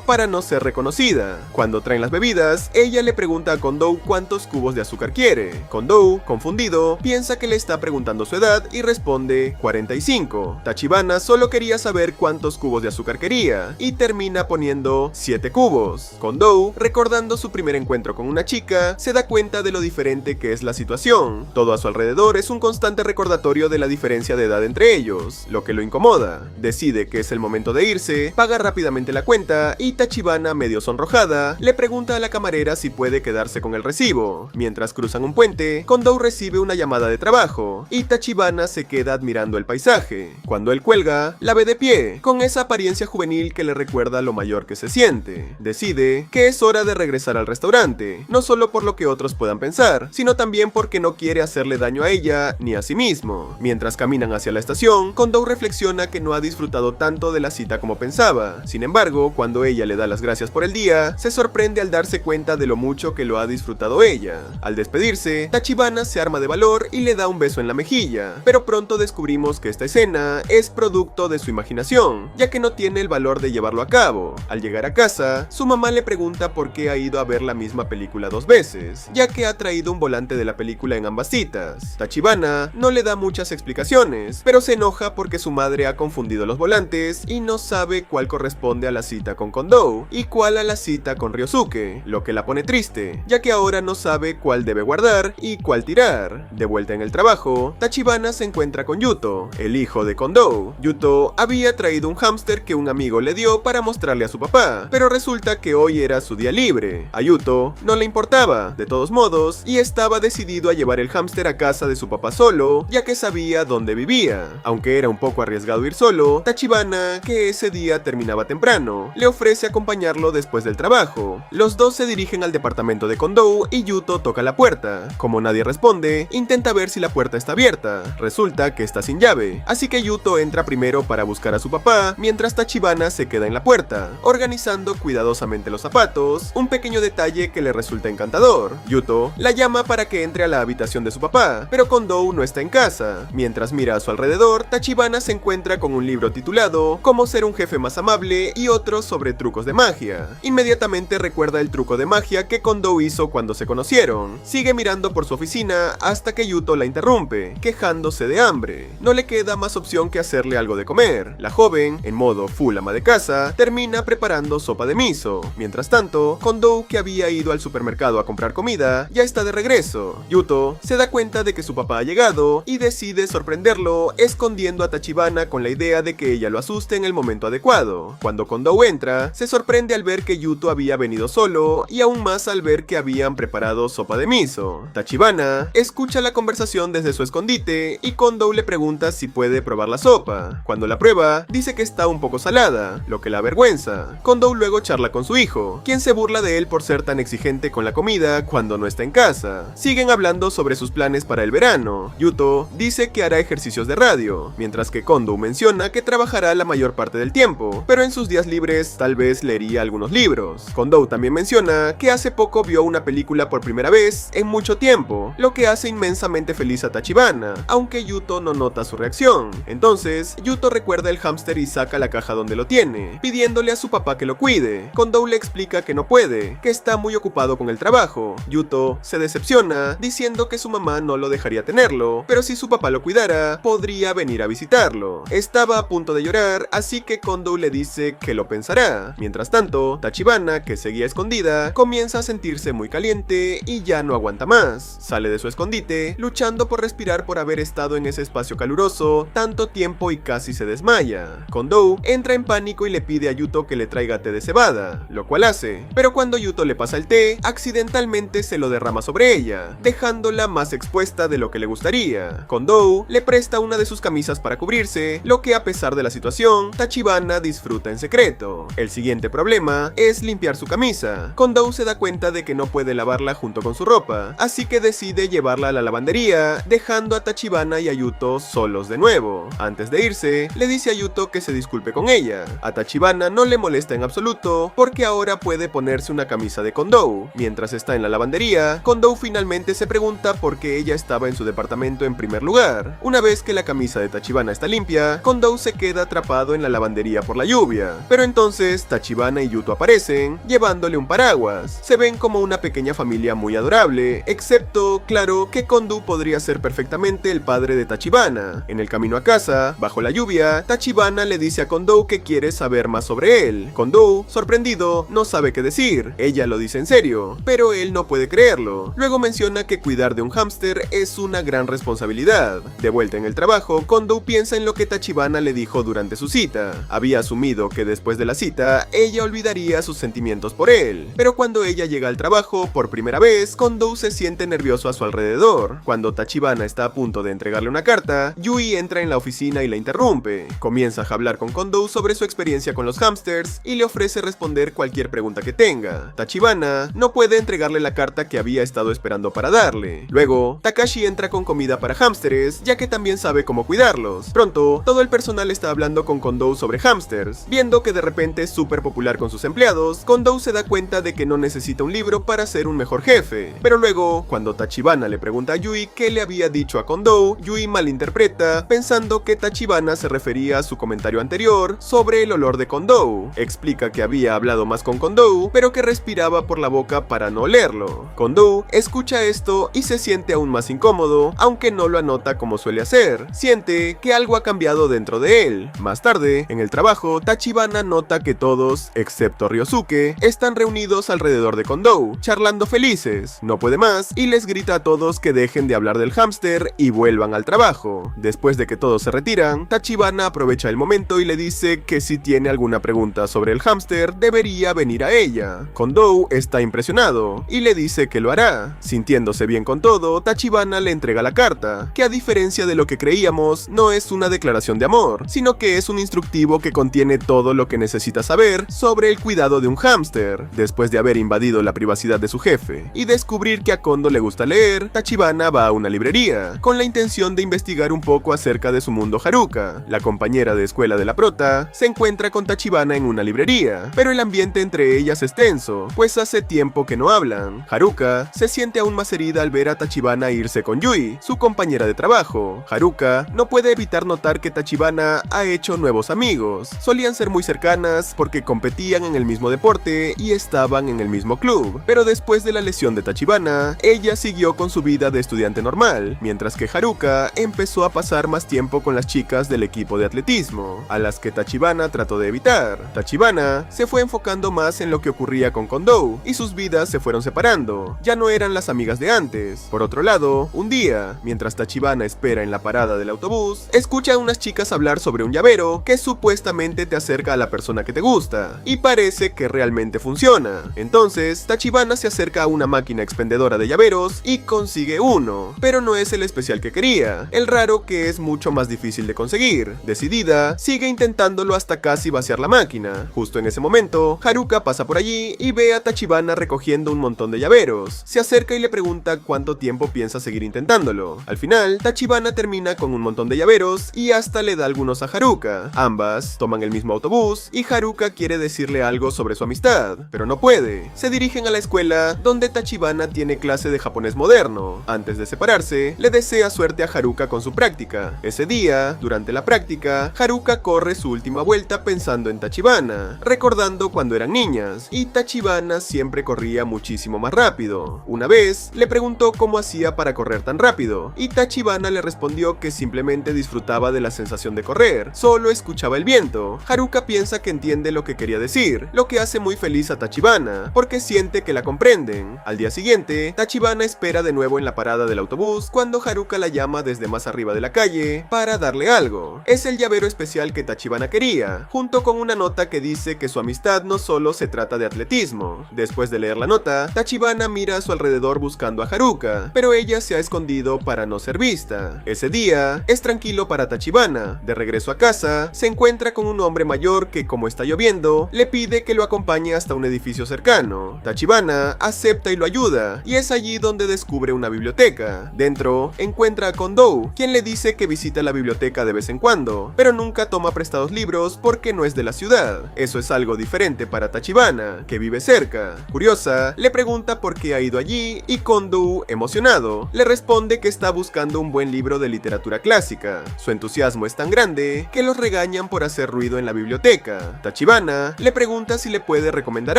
para no ser reconocida. Cuando traen las bebidas, ella le pregunta a Kondou cuántos cubos de azúcar quiere. Kondou, confundido, piensa que le está preguntando su edad y responde 45. Tachibana solo quería saber cuántos cubos de azúcar quería y termina poniendo 7 cubos. Kondou, recordando su primer encuentro con una chica, se da cuenta de lo diferente que es la situación. Todo a su alrededor es un constante recordatorio de la diferencia de edad entre ellos, lo que lo incomoda. Decide que es el momento de irse, paga rápidamente la cuenta y Tachibana, medio sonrojada, le pregunta a la camarera si puede quedarse con el recibo. Mientras cruzan un puente, Kondou recibe una llamada de trabajo y Tachibana se queda admirando el paisaje. Cuando él cuelga, la ve de pie, con esa apariencia juvenil que le recuerda lo mayor que se siente. Decide que es hora de regresar al restaurante, no solo por lo que otros puedan pensar, sino también porque no quiere hacerle daño a ella ni a sí mismo. Mientras caminan hacia la estación, Kondou reflexiona que no ha disfrutado tanto de la cita como pensaba. Sin embargo, cuando ella le da las gracias por el día, se sorprende al darse cuenta de lo mucho que lo ha disfrutado ella. Al despedirse, Tachibana se arma de valor y le da un beso en la mejilla, pero pronto descubrimos que esta escena es producto de su imaginación, ya que no tiene el valor de llevarlo a cabo. Al llegar a casa, su mamá le pregunta por qué ha ido a ver la misma película 2 veces, ya que ha traído un volante de la película en ambas citas. Tachibana no le da muchas explicaciones, pero se enoja porque su madre ha confundido los volantes y no sabe cuál corresponde a la cita con Kondou y cuál a la cita con Ryosuke, lo que la pone triste, ya que ahora no sabe cuál debe guardar y cuál tirar. De vuelta en el trabajo, Tachibana se encuentra con Yuto, el hijo de Kondou. Yuto había traído un hámster que un amigo le dio para mostrarle a su papá, pero resulta que hoy era su día libre. A Yuto no le importaba, de todos modos, y estaba decidido a llevar el hámster a casa de su papá solo, ya que sabía dónde vivía. Aunque era un poco arriesgado ir solo, Tachibana, que ese día terminaba temprano, le ofrece acompañarlo después del trabajo. Los dos se dirigen al departamento de Kondou y Yuto toca la puerta. Como nadie responde, intenta ver si la puerta está abierta. Resulta que está sin llave, así que Yuto entra primero para buscar a su papá, mientras Tachibana se queda en la puerta, organizando cuidadosamente los zapatos, un pequeño detalle que le resulta encantador. Yuto la llama para que entre a la habitación de su papá, pero Kondou no está en casa. Mientras mira a su alrededor, Tachibana se encuentra con un libro titulado Cómo ser un jefe más amable y otros sobre trucos de magia. Inmediatamente recuerda el truco de magia que Kondou hizo cuando se conocieron. Sigue mirando por su oficina hasta que Yuto la interrumpe, quejándose de hambre. No le queda más opción que hacerle algo de comer. La joven, en modo full ama de casa, termina preparando sopa de miso. Mientras tanto, Kondou, que había ido al supermercado a comprar comida, ya está de regreso. Yuto se da cuenta de que su papá ha llegado y decide sorprenderlo escondiendo a Tachibana con la idea de que ella lo asuste en el momento adecuado. Cuando Kondou entra, se sorprende al ver que Yuto había venido solo y aún más al ver que habían preparado sopa de miso. Tachibana escucha la conversación desde su escondite y Kondou le pregunta si puede probar la sopa. Cuando la prueba, dice que está un poco salada, lo que la avergüenza. Kondou luego charla con su hijo, quien se burla de él por ser tan exigente con la comida cuando no está en casa. Siguen hablando sobre sus planes para el verano. Yuto dice que hará ejercicios de radio, mientras que Kondou menciona que trabajará la mayor parte del tiempo, pero en sus días libres tal vez leería algunos libros. Kondou también menciona que hace poco vio una película por primera vez en mucho tiempo, lo que hace inmensamente feliz a Tachibana, aunque Yuto no nota su reacción. Entonces, Yuto recuerda el hámster y saca la caja donde lo tiene, pidiéndole a su papá que lo cuide. Kondou le explica que no puede, que está muy ocupado con el trabajo. Yuto se decepciona, diciendo que su mamá no lo dejaría tenerlo, pero si su papá lo cuidara, podría venir a visitarlo. Estaba a punto de llorar, así que Kondou le dice que lo pensará. Mientras tanto, Tachibana, que seguía escondida, comienza a sentirse muy caliente y ya no aguanta más. Sale de su escondite, luchando por respirar por haber estado en ese espacio caluroso tanto tiempo y casi se desmaya. Kondou entra en pánico y le pide a Yuto que le traiga té de cebada, lo cual hace, pero cuando Yuto le pasa el té, accidentalmente se lo derrama sobre ella, dejándola más expuesta de lo que le gustaría. Kondou le presta una de sus camisas para cubrirse, lo que a pesar de la situación, Tachibana disfruta en secreto. El siguiente problema es limpiar su camisa. Kondou se da cuenta de que no puede lavarla junto con su ropa, así que decide llevarla a la lavandería, dejando a Tachibana y a Yuto solos de nuevo. Antes de irse, le dice a Yuto que se disculpe con ella. A Tachibana no le molesta en absoluto, porque ahora puede ponerse una camisa de Kondou. Mientras Mientras está en la lavandería, Kondo finalmente se pregunta por qué ella estaba en su departamento en primer lugar. Una vez que la camisa de Tachibana está limpia, Kondo se queda atrapado en la lavandería por la lluvia. Pero entonces Tachibana y Yuto aparecen, llevándole un paraguas. Se ven como una pequeña familia muy adorable, excepto, claro, que Kondo podría ser perfectamente el padre de Tachibana. En el camino a casa, bajo la lluvia, Tachibana le dice a Kondo que quiere saber más sobre él. Kondo, sorprendido, no sabe qué decir. Ella lo dice en serio, pero él no puede creerlo. Luego menciona que cuidar de un hámster es una gran responsabilidad. De vuelta en el trabajo, Kondo piensa en lo que Tachibana le dijo durante su cita. Había asumido que después de la cita, ella olvidaría sus sentimientos por él. Pero cuando ella llega al trabajo por primera vez, Kondo se siente nervioso a su alrededor. Cuando Tachibana está a punto de entregarle una carta, Yui entra en la oficina y la interrumpe. Comienza a hablar con Kondo sobre su experiencia con los hámsters y le ofrece responder cualquier pregunta que tenga. Tachibana no puede entregarle la carta que había estado esperando para darle. Luego, Takashi entra con comida para hámsters, ya que también sabe cómo cuidarlos. Pronto, todo el personal está hablando con Kondo sobre hámsters. Viendo que de repente es súper popular con sus empleados, Kondo se da cuenta de que no necesita un libro para ser un mejor jefe. Pero luego, cuando Tachibana le pregunta a Yui qué le había dicho a Kondo, Yui malinterpreta, pensando que Tachibana se refería a su comentario anterior sobre el olor de Kondo. Explica que había hablado más con Kondo, pero que respiraba por la boca para no olerlo. Kondo escucha esto y se siente aún más incómodo, aunque no lo anota como suele hacer. Siente que algo ha cambiado dentro de él. Más tarde, en el trabajo, Tachibana nota que todos, excepto Ryosuke, están reunidos alrededor de Kondo, charlando felices. No puede más y les grita a todos que dejen de hablar del hámster y vuelvan al trabajo. Después de que todos se retiran, Tachibana aprovecha el momento y le dice que si tiene alguna pregunta sobre el hámster, debería venir a ella. Kondo está impresionado y le dice que lo hará. Sintiéndose bien con todo, Tachibana le entrega la carta, que a diferencia de lo que creíamos, no es una declaración de amor, sino que es un instructivo que contiene todo lo que necesita saber sobre el cuidado de un hámster. Después de haber invadido la privacidad de su jefe y descubrir que a Kondo le gusta leer, Tachibana va a una librería, con la intención de investigar un poco acerca de su mundo Haruka. La compañera de escuela de la prota se encuentra con Tachibana en una librería, pero el ambiente entre ellas es tenso, pues hace tiempo que no hablan. Haruka se siente aún más herida al ver a Tachibana irse con Yui, su compañera de trabajo. Haruka no puede evitar notar que Tachibana ha hecho nuevos amigos. Solían ser muy cercanas porque competían en el mismo deporte y estaban en el mismo club, pero después de la lesión de Tachibana, ella siguió con su vida de estudiante normal, mientras que Haruka empezó a pasar más tiempo con las chicas del equipo de atletismo, a las que Tachibana trató de evitar. Tachibana se fue enfocando más en lo que ocurría con Kondo, y sus vidas se fueron separando. Ya no eran las amigas de antes. Por otro lado, un día, mientras Tachibana espera en la parada del autobús, escucha a unas chicas hablar sobre un llavero que supuestamente te acerca a la persona que te gusta, y parece que realmente funciona. Entonces, Tachibana se acerca a una máquina expendedora de llaveros y consigue uno, pero no es el especial que quería, el raro que es mucho más difícil de conseguir. Decidida, sigue intentándolo hasta casi vaciar la máquina. Justo en ese momento, Haruka pasa por allí y ve a Tachibana recogiendo un montón de llaveros. Se acerca y le pregunta cuánto tiempo piensa seguir intentándolo. Al final, Tachibana termina con un montón de llaveros y hasta le da algunos a Haruka. Ambas toman el mismo autobús y Haruka quiere decirle algo sobre su amistad, pero no puede. Se dirigen a la escuela donde Tachibana tiene clase de japonés moderno. Antes de separarse, le desea suerte a Haruka con su práctica. Ese día, durante la práctica, Haruka corre su última vuelta pensando en Tachibana, recordando cuando eran niñas, y Tachibana siempre corría muchísimo más rápido. Una vez, le preguntó cómo hacía para correr tan rápido, y Tachibana le respondió que simplemente disfrutaba de la sensación de correr, solo escuchaba el viento. Haruka piensa que entiende lo que quería decir, lo que hace muy feliz a Tachibana, porque siente que la comprenden. Al día siguiente, Tachibana espera de nuevo en la parada del autobús cuando Haruka la llama desde más arriba de la calle para darle algo. Es el llavero especial que Tachibana quería, junto con una nota que dice que su amistad no solo se trata de atletismo. Después de leer la nota, Tachibana mira a su alrededor buscando a Haruka, pero ella se ha escondido para no ser vista. Ese día es tranquilo para Tachibana. De regreso a casa, se encuentra con un hombre mayor que, como está lloviendo, le pide que lo acompañe hasta un edificio cercano. Tachibana acepta y lo ayuda, y es allí donde descubre una biblioteca. Dentro, encuentra a Kondo, quien le dice que visita la biblioteca de vez en cuando, pero nunca toma prestados libros porque no es de la ciudad. Eso es algo diferente para Tachibana, que vive cerca. Curiosa, Nishida le pregunta por qué ha ido allí y Kondo, emocionado, le responde que está buscando un buen libro de literatura clásica. Su entusiasmo es tan grande que los regañan por hacer ruido en la biblioteca. Tachibana le pregunta si le puede recomendar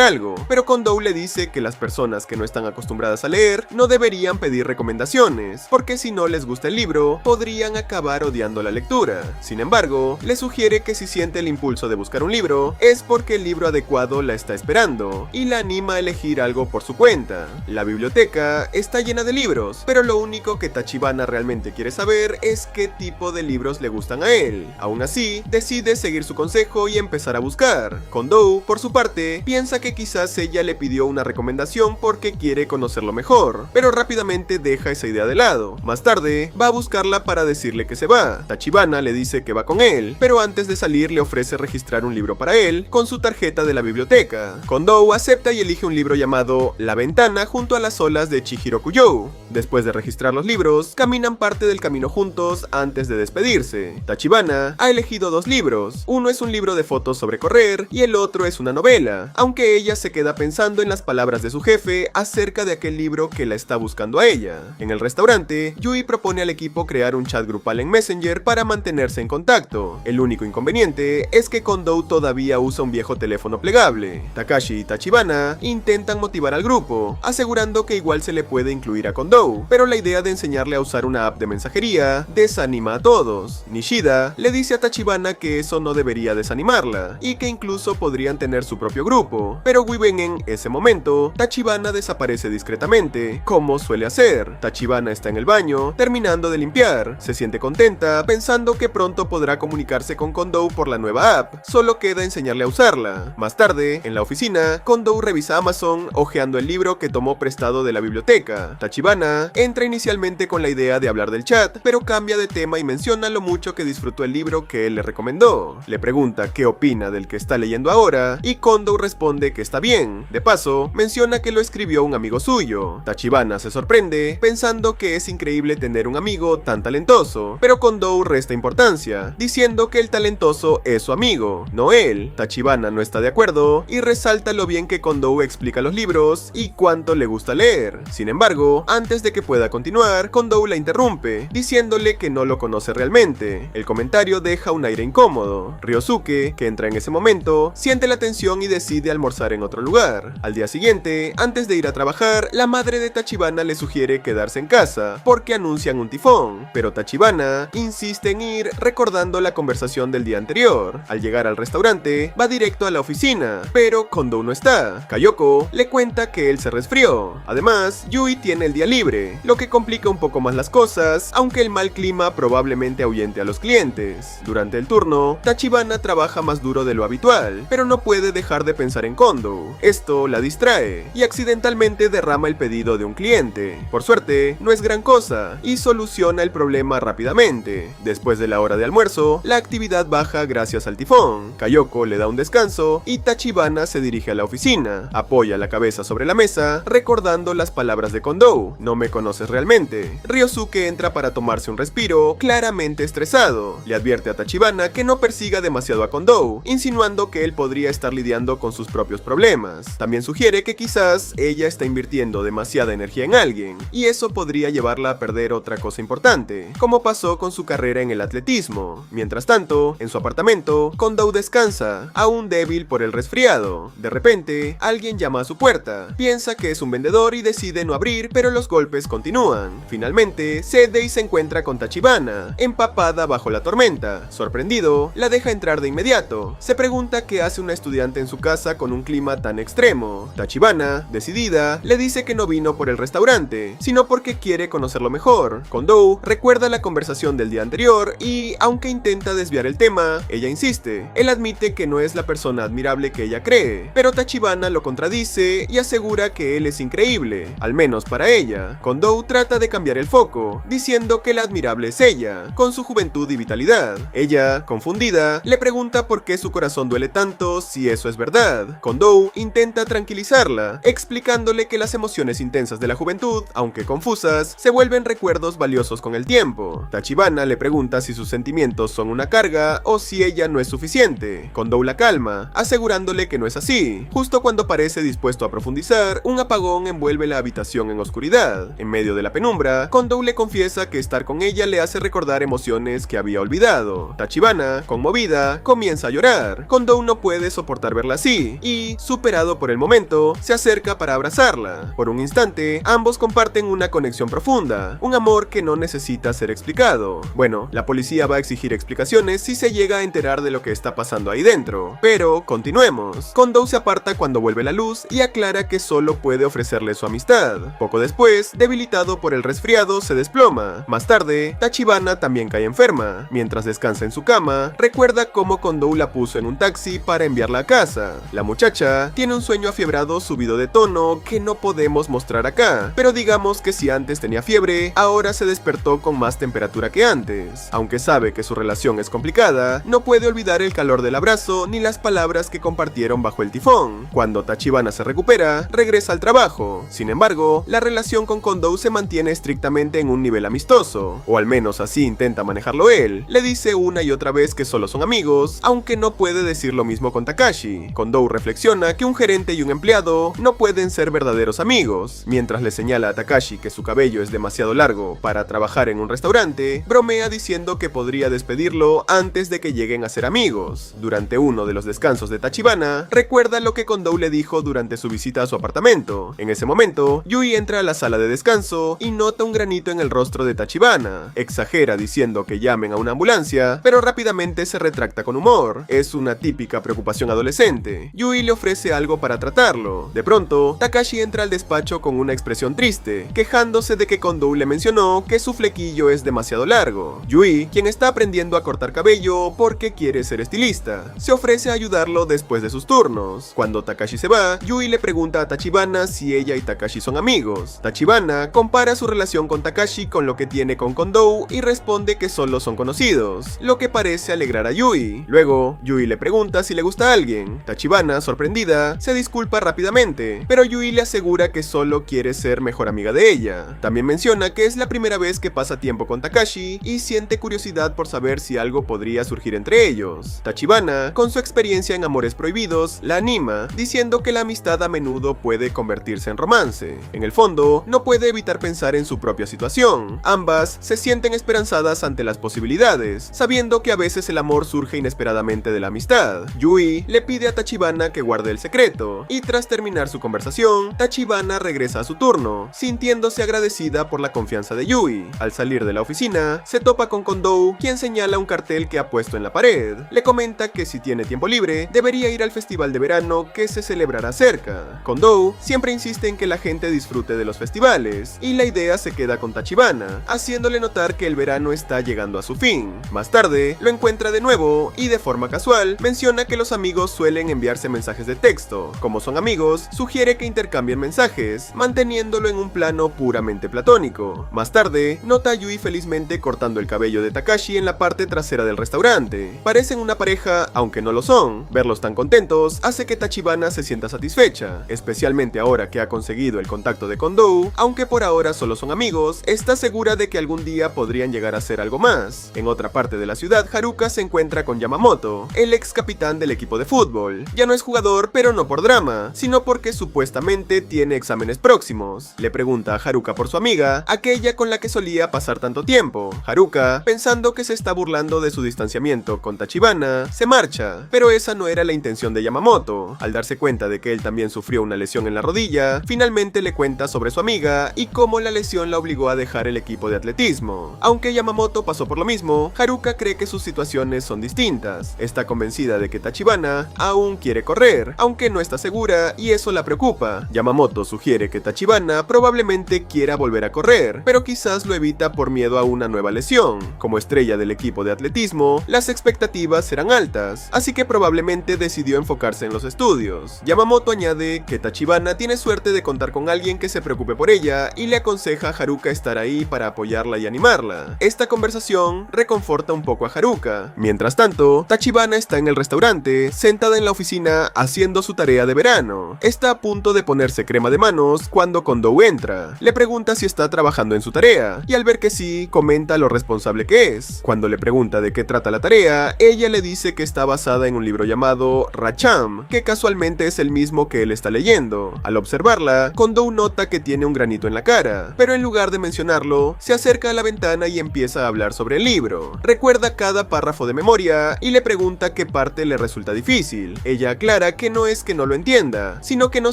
algo, pero Kondo le dice que las personas que no están acostumbradas a leer no deberían pedir recomendaciones, porque si no les gusta el libro, podrían acabar odiando la lectura. Sin embargo, le sugiere que si siente el impulso de buscar un libro, es porque el libro adecuado la está esperando, y la anima a elegir algo por su cuenta. La biblioteca está llena de libros, pero lo único que Tachibana realmente quiere saber es qué tipo de libros le gustan a él. Aún así, decide seguir su consejo y empezar a buscar. Kondo, por su parte, piensa que quizás ella le pidió una recomendación porque quiere conocerlo mejor, pero rápidamente deja esa idea de lado. Más tarde, va a buscarla para decirle que se va. Tachibana le dice que va con él, pero antes de salir le ofrece registrar un libro para él con su tarjeta de la biblioteca. Kondo acepta y elige un libro llamado La Ventana junto a las olas de Chihiro Kuyo. Después de registrar los libros, caminan parte del camino juntos antes de despedirse. Tachibana ha elegido dos libros, uno es un libro de fotos sobre correr y el otro es una novela, aunque ella se queda pensando en las palabras de su jefe acerca de aquel libro que la está buscando a ella. En el restaurante, Yui propone al equipo crear un chat grupal en Messenger para mantenerse en contacto. El único inconveniente es que Kondo todavía usa un viejo teléfono plegable. Takashi y Tachibana intentan motivar al grupo, asegurando que igual se le puede incluir a Kondo, pero la idea de enseñarle a usar una app de mensajería desanima a todos. Nishida le dice a Tachibana que eso no debería desanimarla, y que incluso podrían tener su propio grupo, pero viven en ese momento, Tachibana desaparece discretamente, como suele hacer. Tachibana está en el baño, terminando de limpiar, se siente contenta, pensando que pronto podrá comunicarse con Kondo por la nueva app, solo queda enseñarle a usarla. Más tarde, en la oficina, Kondo revisa Amazon, hojeando el libro que tomó prestado de la biblioteca. Tachibana entra inicialmente con la idea de hablar del chat, pero cambia de tema y menciona lo mucho que disfrutó el libro que él le recomendó. Le pregunta qué opina del que está leyendo ahora, y Kondo responde que está bien. De paso, menciona que lo escribió un amigo suyo. Tachibana se sorprende, pensando que es increíble tener un amigo tan talentoso, pero Kondo resta importancia, diciendo que el talentoso es su amigo, no él. Tachibana no está de acuerdo, y resalta lo bien que Kondo explica los libros y cuánto le gusta leer. Sin embargo, antes de que pueda continuar, Kondo la interrumpe, diciéndole que no lo conoce realmente. El comentario deja un aire incómodo. Ryosuke, que entra en ese momento, siente la tensión y decide almorzar en otro lugar. Al día siguiente, antes de ir a trabajar, la madre de Tachibana le sugiere quedarse en casa, porque anuncian un tifón, pero Tachibana insiste en ir, recordando la conversación del día anterior. Al llegar al restaurante, va directo a la oficina, pero Kondo no está. Kayoko le cuenta que él se resfrió. Además, Yui tiene el día libre, lo que complica un poco más las cosas, aunque el mal clima probablemente ahuyente a los clientes. Durante el turno, Tachibana trabaja más duro de lo habitual, pero no puede dejar de pensar en Kondo. Esto la distrae, y accidentalmente derrama el pedido de un cliente. Por suerte, no es gran cosa, y soluciona el problema rápidamente. Después de la hora de almuerzo, la actividad baja gracias al tifón. Kayoko le da un descanso, y Tachibana se dirige a la oficina. Apoya la cabeza sobre la mesa, recordando las palabras de Kondo: no me conoces realmente. Ryosuke entra para tomarse un respiro, claramente estresado. Le advierte a Tachibana que no persiga demasiado a Kondo, insinuando que él podría estar lidiando con sus propios problemas. También sugiere que quizás ella está invirtiendo demasiada energía en alguien, y eso podría llevarla a perder otra cosa importante, como pasó con su carrera en el atletismo. Mientras tanto, en su apartamento, Kondo descansa, aún débil por el resfriado. De repente, alguien llama a su puerta. Piensa que es un vendedor y decide no abrir, pero los golpes continúan. Finalmente, cede y se encuentra con Tachibana, empapada bajo la tormenta. Sorprendido, la deja entrar de inmediato. Se pregunta qué hace una estudiante en su casa con un clima tan extremo. Tachibana, decidida, le dice que no vino por el restaurante, sino porque quiere conocerlo mejor. Kondo recuerda la conversación del día anterior y, aunque intenta desviar el tema, ella insiste. Él admite que no es la persona admirable que ella cree, pero Tachibana lo contradice y asegura que él es increíble, al menos para ella. Kondo trata de cambiar el foco, diciendo que la admirable es ella, con su juventud y vitalidad. Ella, confundida, le pregunta por qué su corazón duele tanto si eso es verdad. Kondo intenta tranquilizarla, explicándole que las emociones intensas de la juventud, aunque confusas, se vuelven recuerdos valiosos con el tiempo. Tachibana le pregunta si sus sentimientos son una carga o si ella no es suficiente. Kondo la calma, asegurándole que no es así. Justo cuando parece dispuesto a profundizar, un apagón envuelve la habitación en oscuridad. En medio de la penumbra, Kondo le confiesa que estar con ella le hace recordar emociones que había olvidado. Tachibana, conmovida, comienza a llorar. Kondo no puede soportar verla así y, superado por el momento, se acerca para abrazarla. Por un instante, ambos comparten una conexión profunda, un amor que no necesita ser explicado. Bueno, la policía va a exigir explicaciones si se llega a enterar de lo que está pasando ahí dentro. Pero, continuemos. Kondo se aparta cuando vuelve la luz y aclara que solo puede ofrecerle su amistad. Poco después, debilitado por el resfriado, se desploma. Más tarde, Tachibana también cae enferma. Mientras descansa en su cama, recuerda cómo Kondo la puso en un taxi para enviarla a casa. La muchacha tiene un sueño afiebrado subido de tono que no podemos mostrar acá, pero digamos que si antes tenía fiebre, ahora se despertó con más temperatura que antes. Aunque sabe que su relación es complicada, no puede olvidar el calor del abrazo ni las palabras que compartieron bajo el tifón. Cuando Tachibana se recupera, regresa al trabajo. Sin embargo, la relación con Kondo se mantiene estrictamente en un nivel amistoso, o al menos así intenta manejarlo él. Le dice una y otra vez que solo son amigos, aunque no puede decir lo mismo con Takashi. Kondo reflexiona que un gerente y un empleado no pueden ser verdaderos amigos. Mientras le señala a Takashi que su cabello es demasiado largo para trabajar en un restaurante, bromea diciendo que podría despedirlo antes de que lleguen a ser amigos. Durante uno de los descansos de Tachibana, recuerda lo que Kondo le dijo durante su visita a su apartamento. En ese momento, Yui entra a la sala de descanso y nota un granito en el rostro de Tachibana. Exagera diciendo que llamen a una ambulancia, pero rápidamente se retracta con humor. Es una típica preocupación adolescente. Yui le ofrece algo para tratarlo. De pronto, Takashi entra al despacho con una expresión triste, quejándose de que Kondo le mencionó que su flequillo es demasiado largo. Yui, quien está aprendiendo a cortar cabello porque quiere ser estilista, se ofrece a ayudarlo después de sus turnos. Cuando Takashi se va, Yui le pregunta a Tachibana si ella y Takashi son amigos. Tachibana compara su relación con Takashi con lo que tiene con Kondo y responde que solo son conocidos, lo que parece alegrar a Yui. Luego, Yui le pregunta si le gusta a alguien. Tachibana, sorprendida, se disculpa rápidamente, pero Yui le asegura que solo quiere ser mejor amiga de ella. También menciona que es la primera vez que pasa tiempo con Takashi y siente curiosidad por saber si algo podría surgir entre ellos. Tachibana, con su experiencia en amores prohibidos, la anima, diciendo que la amistad a menudo puede convertirse en romance. En el fondo, no puede evitar pensar en su propia situación. Ambas se sienten esperanzadas ante las posibilidades, sabiendo que a veces el amor surge inesperadamente de la amistad. Yui le pide a Tachibana que guarde el secreto, y tras terminar su conversación, Tachibana regresa a su turno, sintiéndose agradecida por la confianza de Yui. Al salir de la oficina, se topa con Kondo, quien señala un cartel que ha puesto en la pared. Le comenta que si tiene tiempo libre, debería ir al festival de verano que se celebrará cerca. Kondo siempre insiste en que la gente disfrute de los festivales, y la idea se queda con Tachibana, haciéndole notar que el verano está llegando a su fin. Más tarde, lo encuentra de nuevo, y de forma casual, menciona que los amigos suelen enviarse mensajes de texto. Como son amigos, sugiere que intercambien mensajes, manteniéndolo en un plano puramente platónico. Más tarde, nota a Yui felizmente cortando el cabello de Takashi en la parte trasera del restaurante. Parecen una pareja, aunque no lo son. Verlos tan contentos hace que Tachibana se sienta satisfecha, especialmente ahora que ha conseguido el contacto de Kondo. Aunque por ahora solo son amigos, está segura de que algún día podrían llegar a ser algo más. En otra parte de la ciudad, Haruka se encuentra con Yamamoto, el ex capitán del equipo de fútbol. Ya no es jugador, pero no por drama, sino porque supuestamente tiene exámenes próximos. Le pregunta a Haruka por su amiga, aquella con la que solía pasar tanto tiempo. Haruka, pensando que se está burlando de su distanciamiento con Tachibana, se marcha, pero esa no era la intención de Yamamoto. Al darse cuenta de que él también sufrió una lesión en la rodilla, finalmente le cuenta sobre su amiga y cómo la lesión la obligó a dejar el equipo de atletismo. Aunque Yamamoto pasó por lo mismo, Haruka cree que sus situaciones son distintas. Está convencida de que Tachibana aún quiere correr, aunque no está segura y eso la preocupa. Yamamoto sugiere que Tachibana probablemente quiera volver a correr, pero quizás lo evita por miedo a una nueva lesión. Como estrella del equipo de atletismo, las expectativas eran altas, así que probablemente decidió enfocarse en los estudios. Yamamoto añade que Tachibana tiene suerte de contar con alguien que se preocupe por ella y le aconseja a Haruka estar ahí para apoyarla y animarla. Esta conversación reconforta un poco a Haruka. Mientras tanto, Tachibana está en el restaurante, sentada en la oficina haciendo su tarea de verano. Está a punto de ponerse crema de manos cuando Kondo entra. Le pregunta si está trabajando en su tarea, y al ver que sí, comenta lo responsable que es. Cuando le pregunta de qué trata la tarea, ella le dice que está basada en un libro llamado Racham, que casualmente es el mismo que él está está leyendo. Al observarla, Kondo nota que tiene un granito en la cara, pero en lugar de mencionarlo, se acerca a la ventana y empieza a hablar sobre el libro. Recuerda cada párrafo de memoria y le pregunta qué parte le resulta difícil. Ella aclara que no es que no lo entienda, sino que no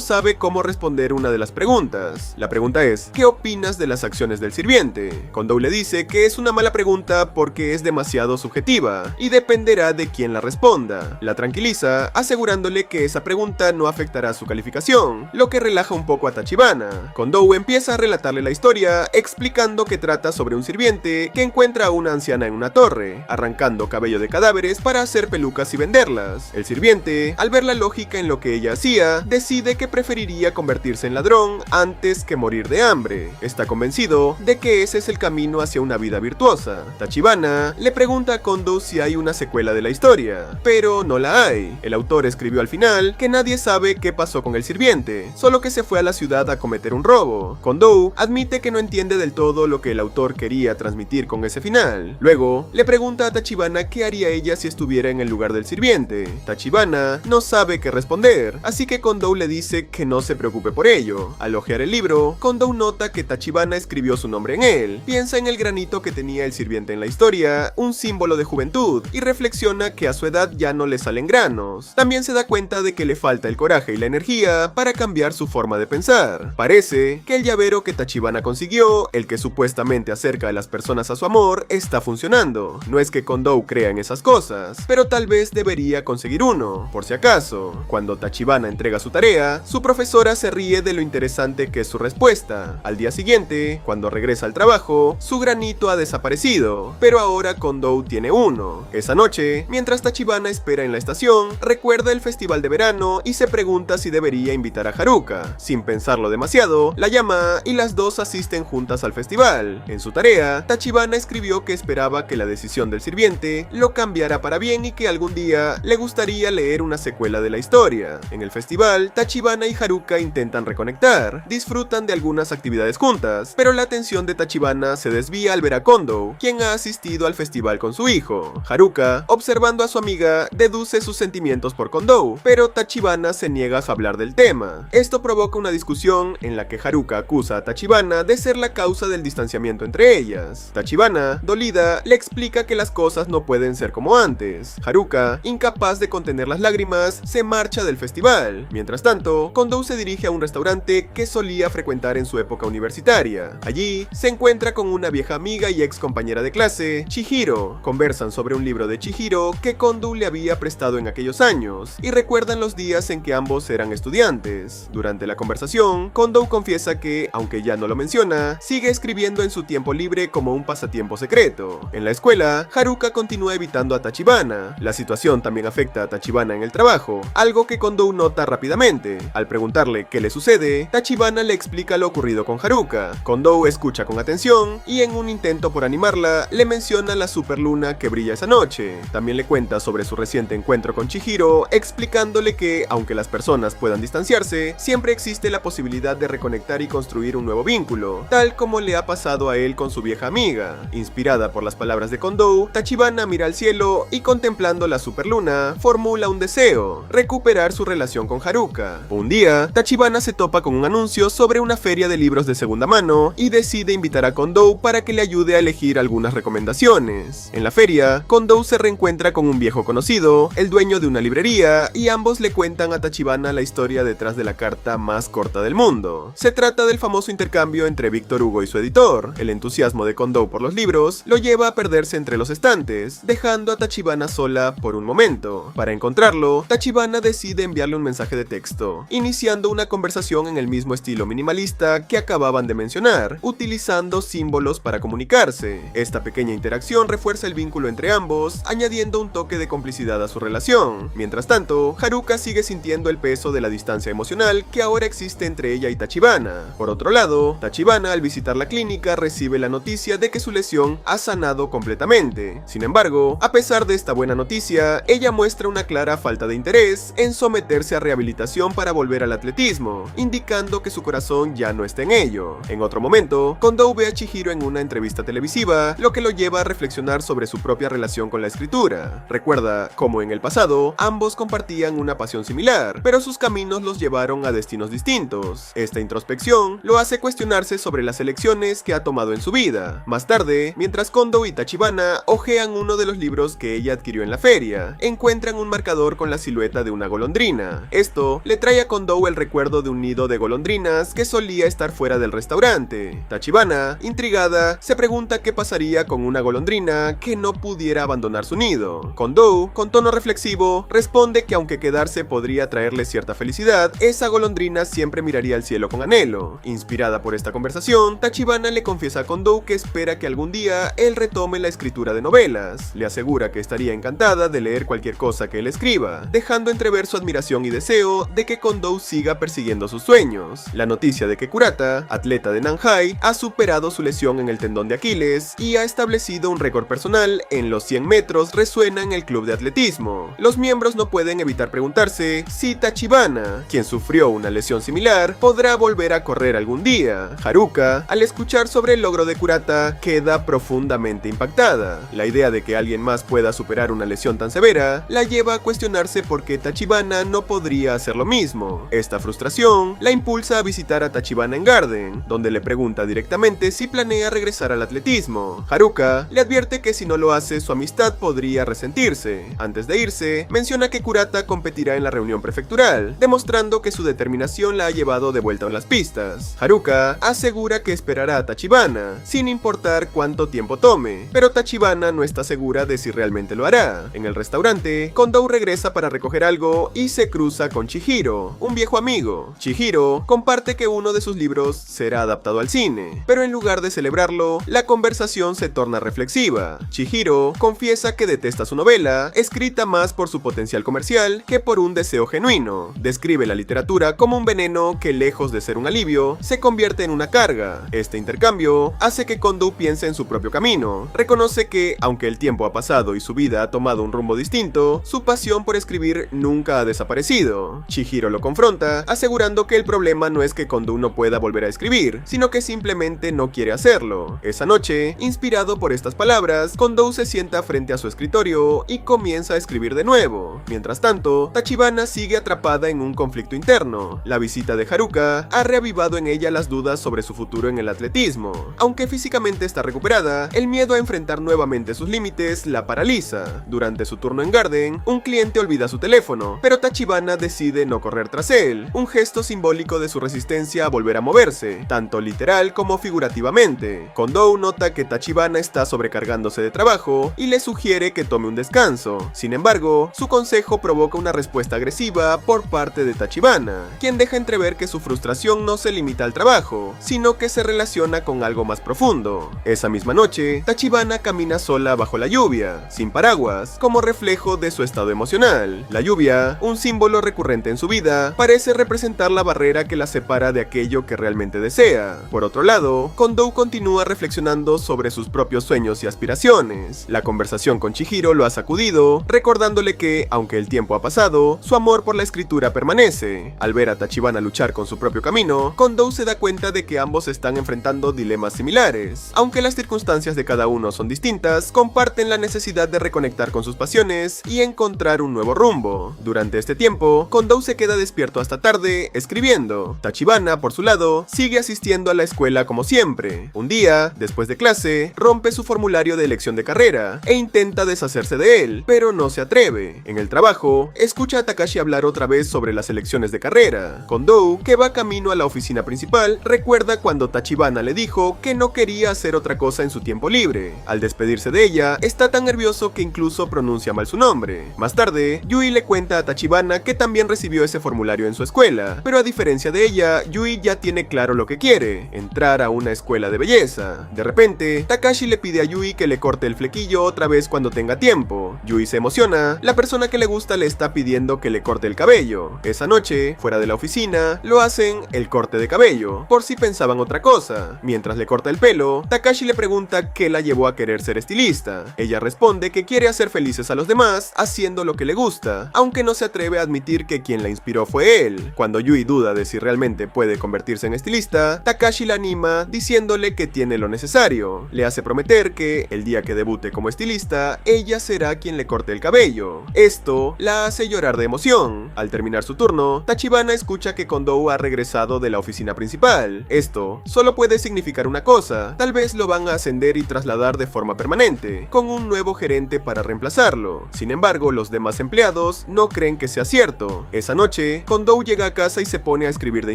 sabe cómo responder una de las preguntas. La pregunta es, ¿qué opinas de las acciones del sirviente? Kondo le dice que es una mala pregunta porque es demasiado subjetiva y dependerá de quién la responda. La tranquiliza, asegurándole que esa pregunta no afectará su calificación, lo que relaja un poco a Tachibana. Kondo empieza a relatarle la historia, explicando que trata sobre un sirviente que encuentra a una anciana en una torre, arrancando cabello de cadáveres para hacer pelucas y venderlas. El sirviente, al ver la lógica en lo que ella hacía, decide que preferiría convertirse en ladrón antes que morir de hambre. Está convencido de que ese es el camino hacia una vida virtuosa. Tachibana le pregunta a Kondo si hay una secuela de la historia, pero no la hay. El autor escribió al final que nadie sabe qué pasó con el sirviente, solo que se fue a la ciudad a cometer un robo. Kondo admite que no entiende del todo lo que el autor quería transmitir con ese final. Luego, le pregunta a Tachibana qué haría ella si estuviera en el lugar del sirviente. Tachibana no sabe qué responder, así que Kondo le dice que no se preocupe por ello. Al hojear el libro, Kondo nota que Tachibana escribió su nombre en él, piensa en el granito que tenía el sirviente en la historia, un símbolo de juventud, y reflexiona que a su edad ya no le salen granos. También se da cuenta de que le falta el coraje y la energía para cambiar su forma de pensar. Parece que el llavero que Tachibana consiguió, el que supuestamente acerca a las personas a su amor, está funcionando. No es que Kondo crea en esas cosas, pero tal vez debería conseguir uno, por si acaso. Cuando Tachibana entrega su tarea, su profesora se ríe de lo interesante que es su respuesta. Al día siguiente, cuando regresa al trabajo, su granito ha desaparecido, pero ahora Kondo tiene uno. Esa noche, mientras Tachibana espera en la estación, recuerda el festival de verano y se pregunta si debería invitar a Haruka. Sin pensarlo demasiado, la llama y las dos asisten juntas al festival. En su tarea, Tachibana escribió que esperaba que la decisión del sirviente lo cambiara para bien y que algún día le gustaría leer una secuela de la historia. En el festival, Tachibana y Haruka intentan reconectar, disfrutan de algunas actividades juntas, pero la atención de Tachibana se desvía al ver a Kondo, quien ha asistido al festival con su hijo. Haruka, observando a su amiga, deduce sus sentimientos por Kondo, pero Tachibana se niega a hablar del tema. Esto provoca una discusión en la que Haruka acusa a Tachibana de ser la causa del distanciamiento entre ellas. Tachibana, dolida, le explica que las cosas no pueden ser como antes. Haruka, incapaz de contener las lágrimas, se marcha del festival. Mientras tanto, Kondo se dirige a un restaurante que solía frecuentar en su época universitaria. Allí, se encuentra con una vieja amiga y ex compañera de clase, Chihiro. Conversan sobre un libro de Chihiro que Kondo le había prestado en aquellos años, y recuerdan los días en que ambos eran estudiantes. Durante la conversación, Kondo confiesa que, aunque ya no lo menciona, sigue escribiendo en su tiempo libre como un pasatiempo secreto. En la escuela, Haruka continúa evitando a Tachibana. La situación también afecta a Tachibana en el trabajo, algo que Kondo nota rápidamente. Al preguntarle qué le sucede, Tachibana le explica lo ocurrido con Haruka. Kondo escucha con atención y en un intento por animarla, le menciona la superluna que brilla esa noche. También le cuenta sobre su reciente encuentro con Chihiro, explicándole que, aunque las personas puedan distanciarse, siempre existe la posibilidad de reconectar y construir un nuevo vínculo, tal como le ha pasado a él con su vieja amiga. Inspirada por las palabras de Kondo, Tachibana mira al cielo y, contemplando la superluna, formula un deseo: recuperar su relación con Haruka. Un día, Tachibana se topa con un anuncio sobre una feria de libros de segunda mano y decide invitar a Kondo para que le ayude a elegir algunas recomendaciones. En la feria, Kondo se reencuentra con un viejo conocido, el dueño de una librería, y ambos le cuentan a Tachibana la historia detrás de la carta más corta del mundo. Se trata del famoso intercambio entre Víctor Hugo y su editor. El entusiasmo de Kondo por los libros lo lleva a perderse entre los estantes, dejando a Tachibana sola por un momento. Para encontrarlo, Tachibana decide enviarle un mensaje de texto, iniciando una conversación en el mismo estilo minimalista que acababan de mencionar, utilizando símbolos para comunicarse. Esta pequeña interacción refuerza el vínculo entre ambos, añadiendo un toque de complicidad a su relación. Mientras tanto, Haruka sigue sintiendo el peso de la distancia emocional que ahora existe entre ella y Tachibana. Por otro lado, Tachibana, al visitar la clínica, recibe la noticia de que su lesión ha sanado completamente. Sin embargo, a pesar de esta buena noticia, ella muestra una clara falta de interés en someterse a rehabilitación para volver al atletismo, indicando que su corazón ya no está en ello. En otro momento, Kondo ve a Chihiro en una entrevista televisiva, lo que lo lleva a reflexionar sobre su propia relación con la escritura. Recuerda cómo en el pasado ambos compartían una pasión similar, pero sus caminos caminos los llevaron a destinos distintos. Esta introspección lo hace cuestionarse sobre las elecciones que ha tomado en su vida. Más tarde, mientras Kondo y Tachibana hojean uno de los libros que ella adquirió en la feria, encuentran un marcador con la silueta de una golondrina. Esto le trae a Kondo el recuerdo de un nido de golondrinas que solía estar fuera del restaurante. Tachibana, intrigada, se pregunta qué pasaría con una golondrina que no pudiera abandonar su nido. Kondo, con tono reflexivo, responde que aunque quedarse podría traerle cierta felicidad, esa golondrina siempre miraría al cielo con anhelo. Inspirada por esta conversación, Tachibana le confiesa a Kondo que espera que algún día él retome la escritura de novelas. Le asegura que estaría encantada de leer cualquier cosa que él escriba, dejando entrever su admiración y deseo de que Kondo siga persiguiendo sus sueños. La noticia de que Kurata, atleta de Nanhai, ha superado su lesión en el tendón de Aquiles y ha establecido un récord personal en los 100 metros resuena en el club de atletismo. Los miembros no pueden evitar preguntarse si Tachibana, quien sufrió una lesión similar, podrá volver a correr algún día. Haruka, al escuchar sobre el logro de Kurata, queda profundamente impactada. La idea de que alguien más pueda superar una lesión tan severa la lleva a cuestionarse por qué Tachibana no podría hacer lo mismo. Esta frustración la impulsa a visitar a Tachibana en Garden, donde le pregunta directamente si planea regresar al atletismo. Haruka le advierte que si no lo hace, su amistad podría resentirse. Antes de irse, menciona que Kurata competirá en la reunión prefectural, demostrando que su determinación la ha llevado de vuelta a las pistas. Haruka asegura que esperará a Tachibana, sin importar cuánto tiempo tome, pero Tachibana no está segura de si realmente lo hará. En el restaurante, Kondo regresa para recoger algo y se cruza con Chihiro, un viejo amigo. Chihiro comparte que uno de sus libros será adaptado al cine, pero en lugar de celebrarlo, la conversación se torna reflexiva. Chihiro confiesa que detesta su novela, escrita más por su potencial comercial que por un deseo genuino. Describe la literatura como un veneno que, lejos de ser un alivio, se convierte en una carga. Este intercambio hace que Kondo piense en su propio camino. Reconoce que, aunque el tiempo ha pasado y su vida ha tomado un rumbo distinto, su pasión por escribir nunca ha desaparecido. Chihiro lo confronta, asegurando que el problema no es que Kondo no pueda volver a escribir, sino que simplemente no quiere hacerlo. Esa noche, inspirado por estas palabras, Kondo se sienta frente a su escritorio y comienza a escribir de nuevo. Mientras tanto, Tachibana sigue atrapada en un conflicto interno. La visita de Haruka ha reavivado en ella las dudas sobre su futuro en el atletismo. Aunque físicamente está recuperada, el miedo a enfrentar nuevamente sus límites la paraliza. Durante su turno en Garden, un cliente olvida su teléfono, pero Tachibana decide no correr tras él, un gesto simbólico de su resistencia a volver a moverse, tanto literal como figurativamente. Kondo nota que Tachibana está sobrecargándose de trabajo y le sugiere que tome un descanso. Sin embargo, su consejo provoca una respuesta agresiva por parte de Tachibana, quien deja entrever que su frustración no se limita al trabajo, sino que se relaciona con algo más profundo. Esa misma noche, Tachibana camina sola bajo la lluvia, sin paraguas, como reflejo de su estado emocional. La lluvia, un símbolo recurrente en su vida, parece representar la barrera que la separa de aquello que realmente desea. Por otro lado, Kondo continúa reflexionando sobre sus propios sueños y aspiraciones. La conversación con Chihiro lo ha sacudido, recordándole que, aunque el tiempo ha pasado, su amor por la escritura permanece. Al ver a Tachibana luchar con su propio camino, Kondo se da cuenta de que ambos están enfrentando dilemas similares. Aunque las circunstancias de cada uno son distintas, comparten la necesidad de reconectar con sus pasiones y encontrar un nuevo rumbo. Durante este tiempo, Kondo se queda despierto hasta tarde, escribiendo. Tachibana, por su lado, sigue asistiendo a la escuela como siempre. Un día, después de clase, rompe su formulario de elección de carrera e intenta deshacerse de él, pero no se atreve. En el trabajo, escucha a Takashi hablar otra vez sobre las elecciones de carrera. Kondo, que va camino a la oficina principal, recuerda cuando Tachibana le dijo que no quería hacer otra cosa en su tiempo libre. Al despedirse de ella, está tan nervioso que incluso pronuncia mal su nombre. Más tarde, Yui le cuenta a Tachibana que también recibió ese formulario en su escuela, pero a diferencia de ella, Yui ya tiene claro lo que quiere: entrar a una escuela de belleza. De repente, Takashi le pide a Yui que le corte el flequillo otra vez cuando tenga tiempo. Yui se emociona, la persona que le gusta le está pidiendo que le corte el cabello. Esa noche, fuera de la oficina, lo hacen el corte de cabello, por si pensaban otra cosa. Mientras le corta el pelo, Takashi le pregunta qué la llevó a querer ser estilista. Ella responde que quiere hacer felices a los demás haciendo lo que le gusta, aunque no se atreve a admitir que quien la inspiró fue él. Cuando Yui duda de si realmente puede convertirse en estilista, Takashi la anima diciéndole que tiene lo necesario. Le hace prometer que, el día que debute como estilista, ella será quien le corte el cabello. Esto la hace llorar de emoción. Al terminar su su turno, Tachibana escucha que Kondou ha regresado de la oficina principal. Esto solo puede significar una cosa, tal vez lo van a ascender y trasladar de forma permanente, con un nuevo gerente para reemplazarlo. Sin embargo, los demás empleados no creen que sea cierto. Esa noche, Kondou llega a casa y se pone a escribir de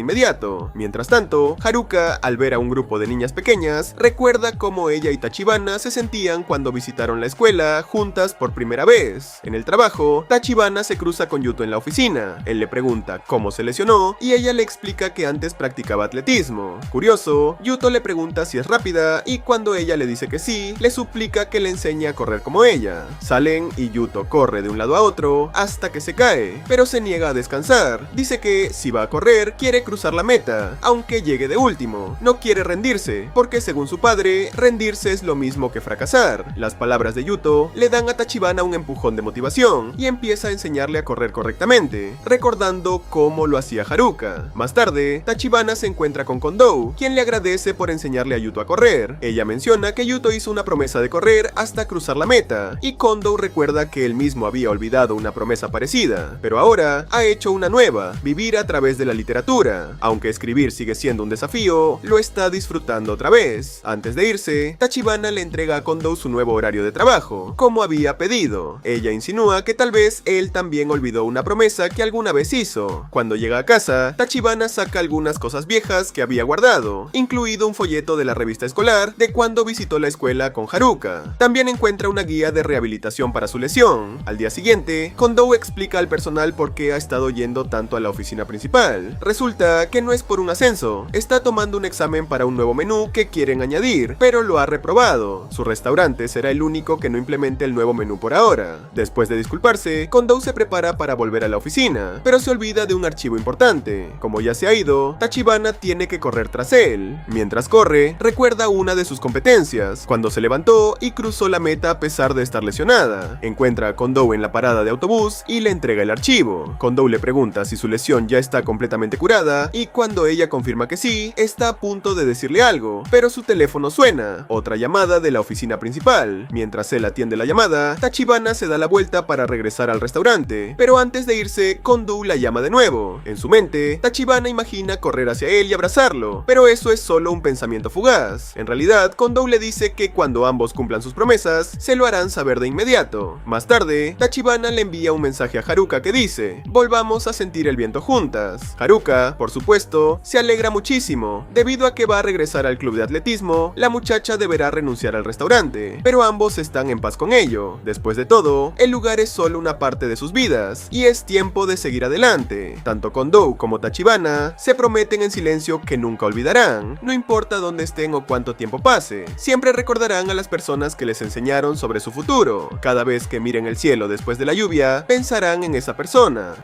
inmediato. Mientras tanto, Haruka, al ver a un grupo de niñas pequeñas, recuerda cómo ella y Tachibana se sentían cuando visitaron la escuela juntas por primera vez. En el trabajo, Tachibana se cruza con Yuto en la oficina. Él le pregunta cómo se lesionó y ella le explica que antes practicaba atletismo. Curioso, Yuto le pregunta si es rápida y cuando ella le dice que sí, le suplica que le enseñe a correr como ella. Salen y Yuto corre de un lado a otro hasta que se cae, pero se niega a descansar. Dice que si va a correr, quiere cruzar la meta, aunque llegue de último. No quiere rendirse, porque según su padre, rendirse es lo mismo que fracasar. Las palabras de Yuto le dan a Tachibana un empujón de motivación y empieza a enseñarle a correr correctamente, recordando cómo lo hacía Haruka. Más tarde, Tachibana se encuentra con Kondou, quien le agradece por enseñarle a Yuto a correr. Ella menciona que Yuto hizo una promesa de correr hasta cruzar la meta, y Kondou recuerda que él mismo había olvidado una promesa parecida, pero ahora ha hecho una nueva, vivir a través de la literatura. Aunque escribir sigue siendo un desafío, lo está disfrutando otra vez. Antes de irse, Tachibana le entrega a Kondou su nuevo horario de trabajo, como había pedido. Ella insinúa que tal vez él también olvidó una promesa que alguna vez hizo. Cuando llega a casa, Tachibana saca algunas cosas viejas que había guardado, incluido un folleto de la revista escolar de cuando visitó la escuela con Haruka. También encuentra una guía de rehabilitación para su lesión. Al día siguiente, Kondou explica al personal por qué ha estado yendo tanto a la oficina principal. Resulta que no es por un ascenso, está tomando un examen para un nuevo menú que quieren añadir, pero lo ha reprobado. Su restaurante será el único que no implemente el nuevo menú por ahora. Después de disculparse, Kondou se prepara para volver a la oficina, pero se olvida de un archivo importante. Como ya se ha ido, Tachibana tiene que correr tras él. Mientras corre, recuerda una de sus competencias, cuando se levantó y cruzó la meta a pesar de estar lesionada. Encuentra a Kondou en la parada de autobús y le entrega el archivo. Kondou le pregunta si su lesión ya está completamente curada, y cuando ella confirma que sí, está a punto de decirle algo, pero su teléfono suena, otra llamada de la oficina principal. Mientras él atiende la llamada, Tachibana se da la vuelta para regresar al restaurante, pero antes de irse, Kondou la llama de nuevo. En su mente, Tachibana imagina correr hacia él y abrazarlo, pero eso es solo un pensamiento fugaz. En realidad, Kondou le dice que cuando ambos cumplan sus promesas, se lo harán saber de inmediato. Más tarde, Tachibana le envía un mensaje a Haruka que dice: volvamos a sentir el viento juntas. Haruka, por supuesto, se alegra muchísimo. Debido a que va a regresar al club de atletismo, la muchacha deberá renunciar al restaurante, pero ambos están en paz con ello. Después de todo, el lugar es solo una parte de sus vidas, y es tiempo de seguir adelante. Tanto Kondou como Tachibana se prometen en silencio que nunca olvidarán, no importa dónde estén o cuánto tiempo pase. Siempre recordarán a las personas que les enseñaron sobre su futuro. Cada vez que miren el cielo después de la lluvia, pensarán en esa persona.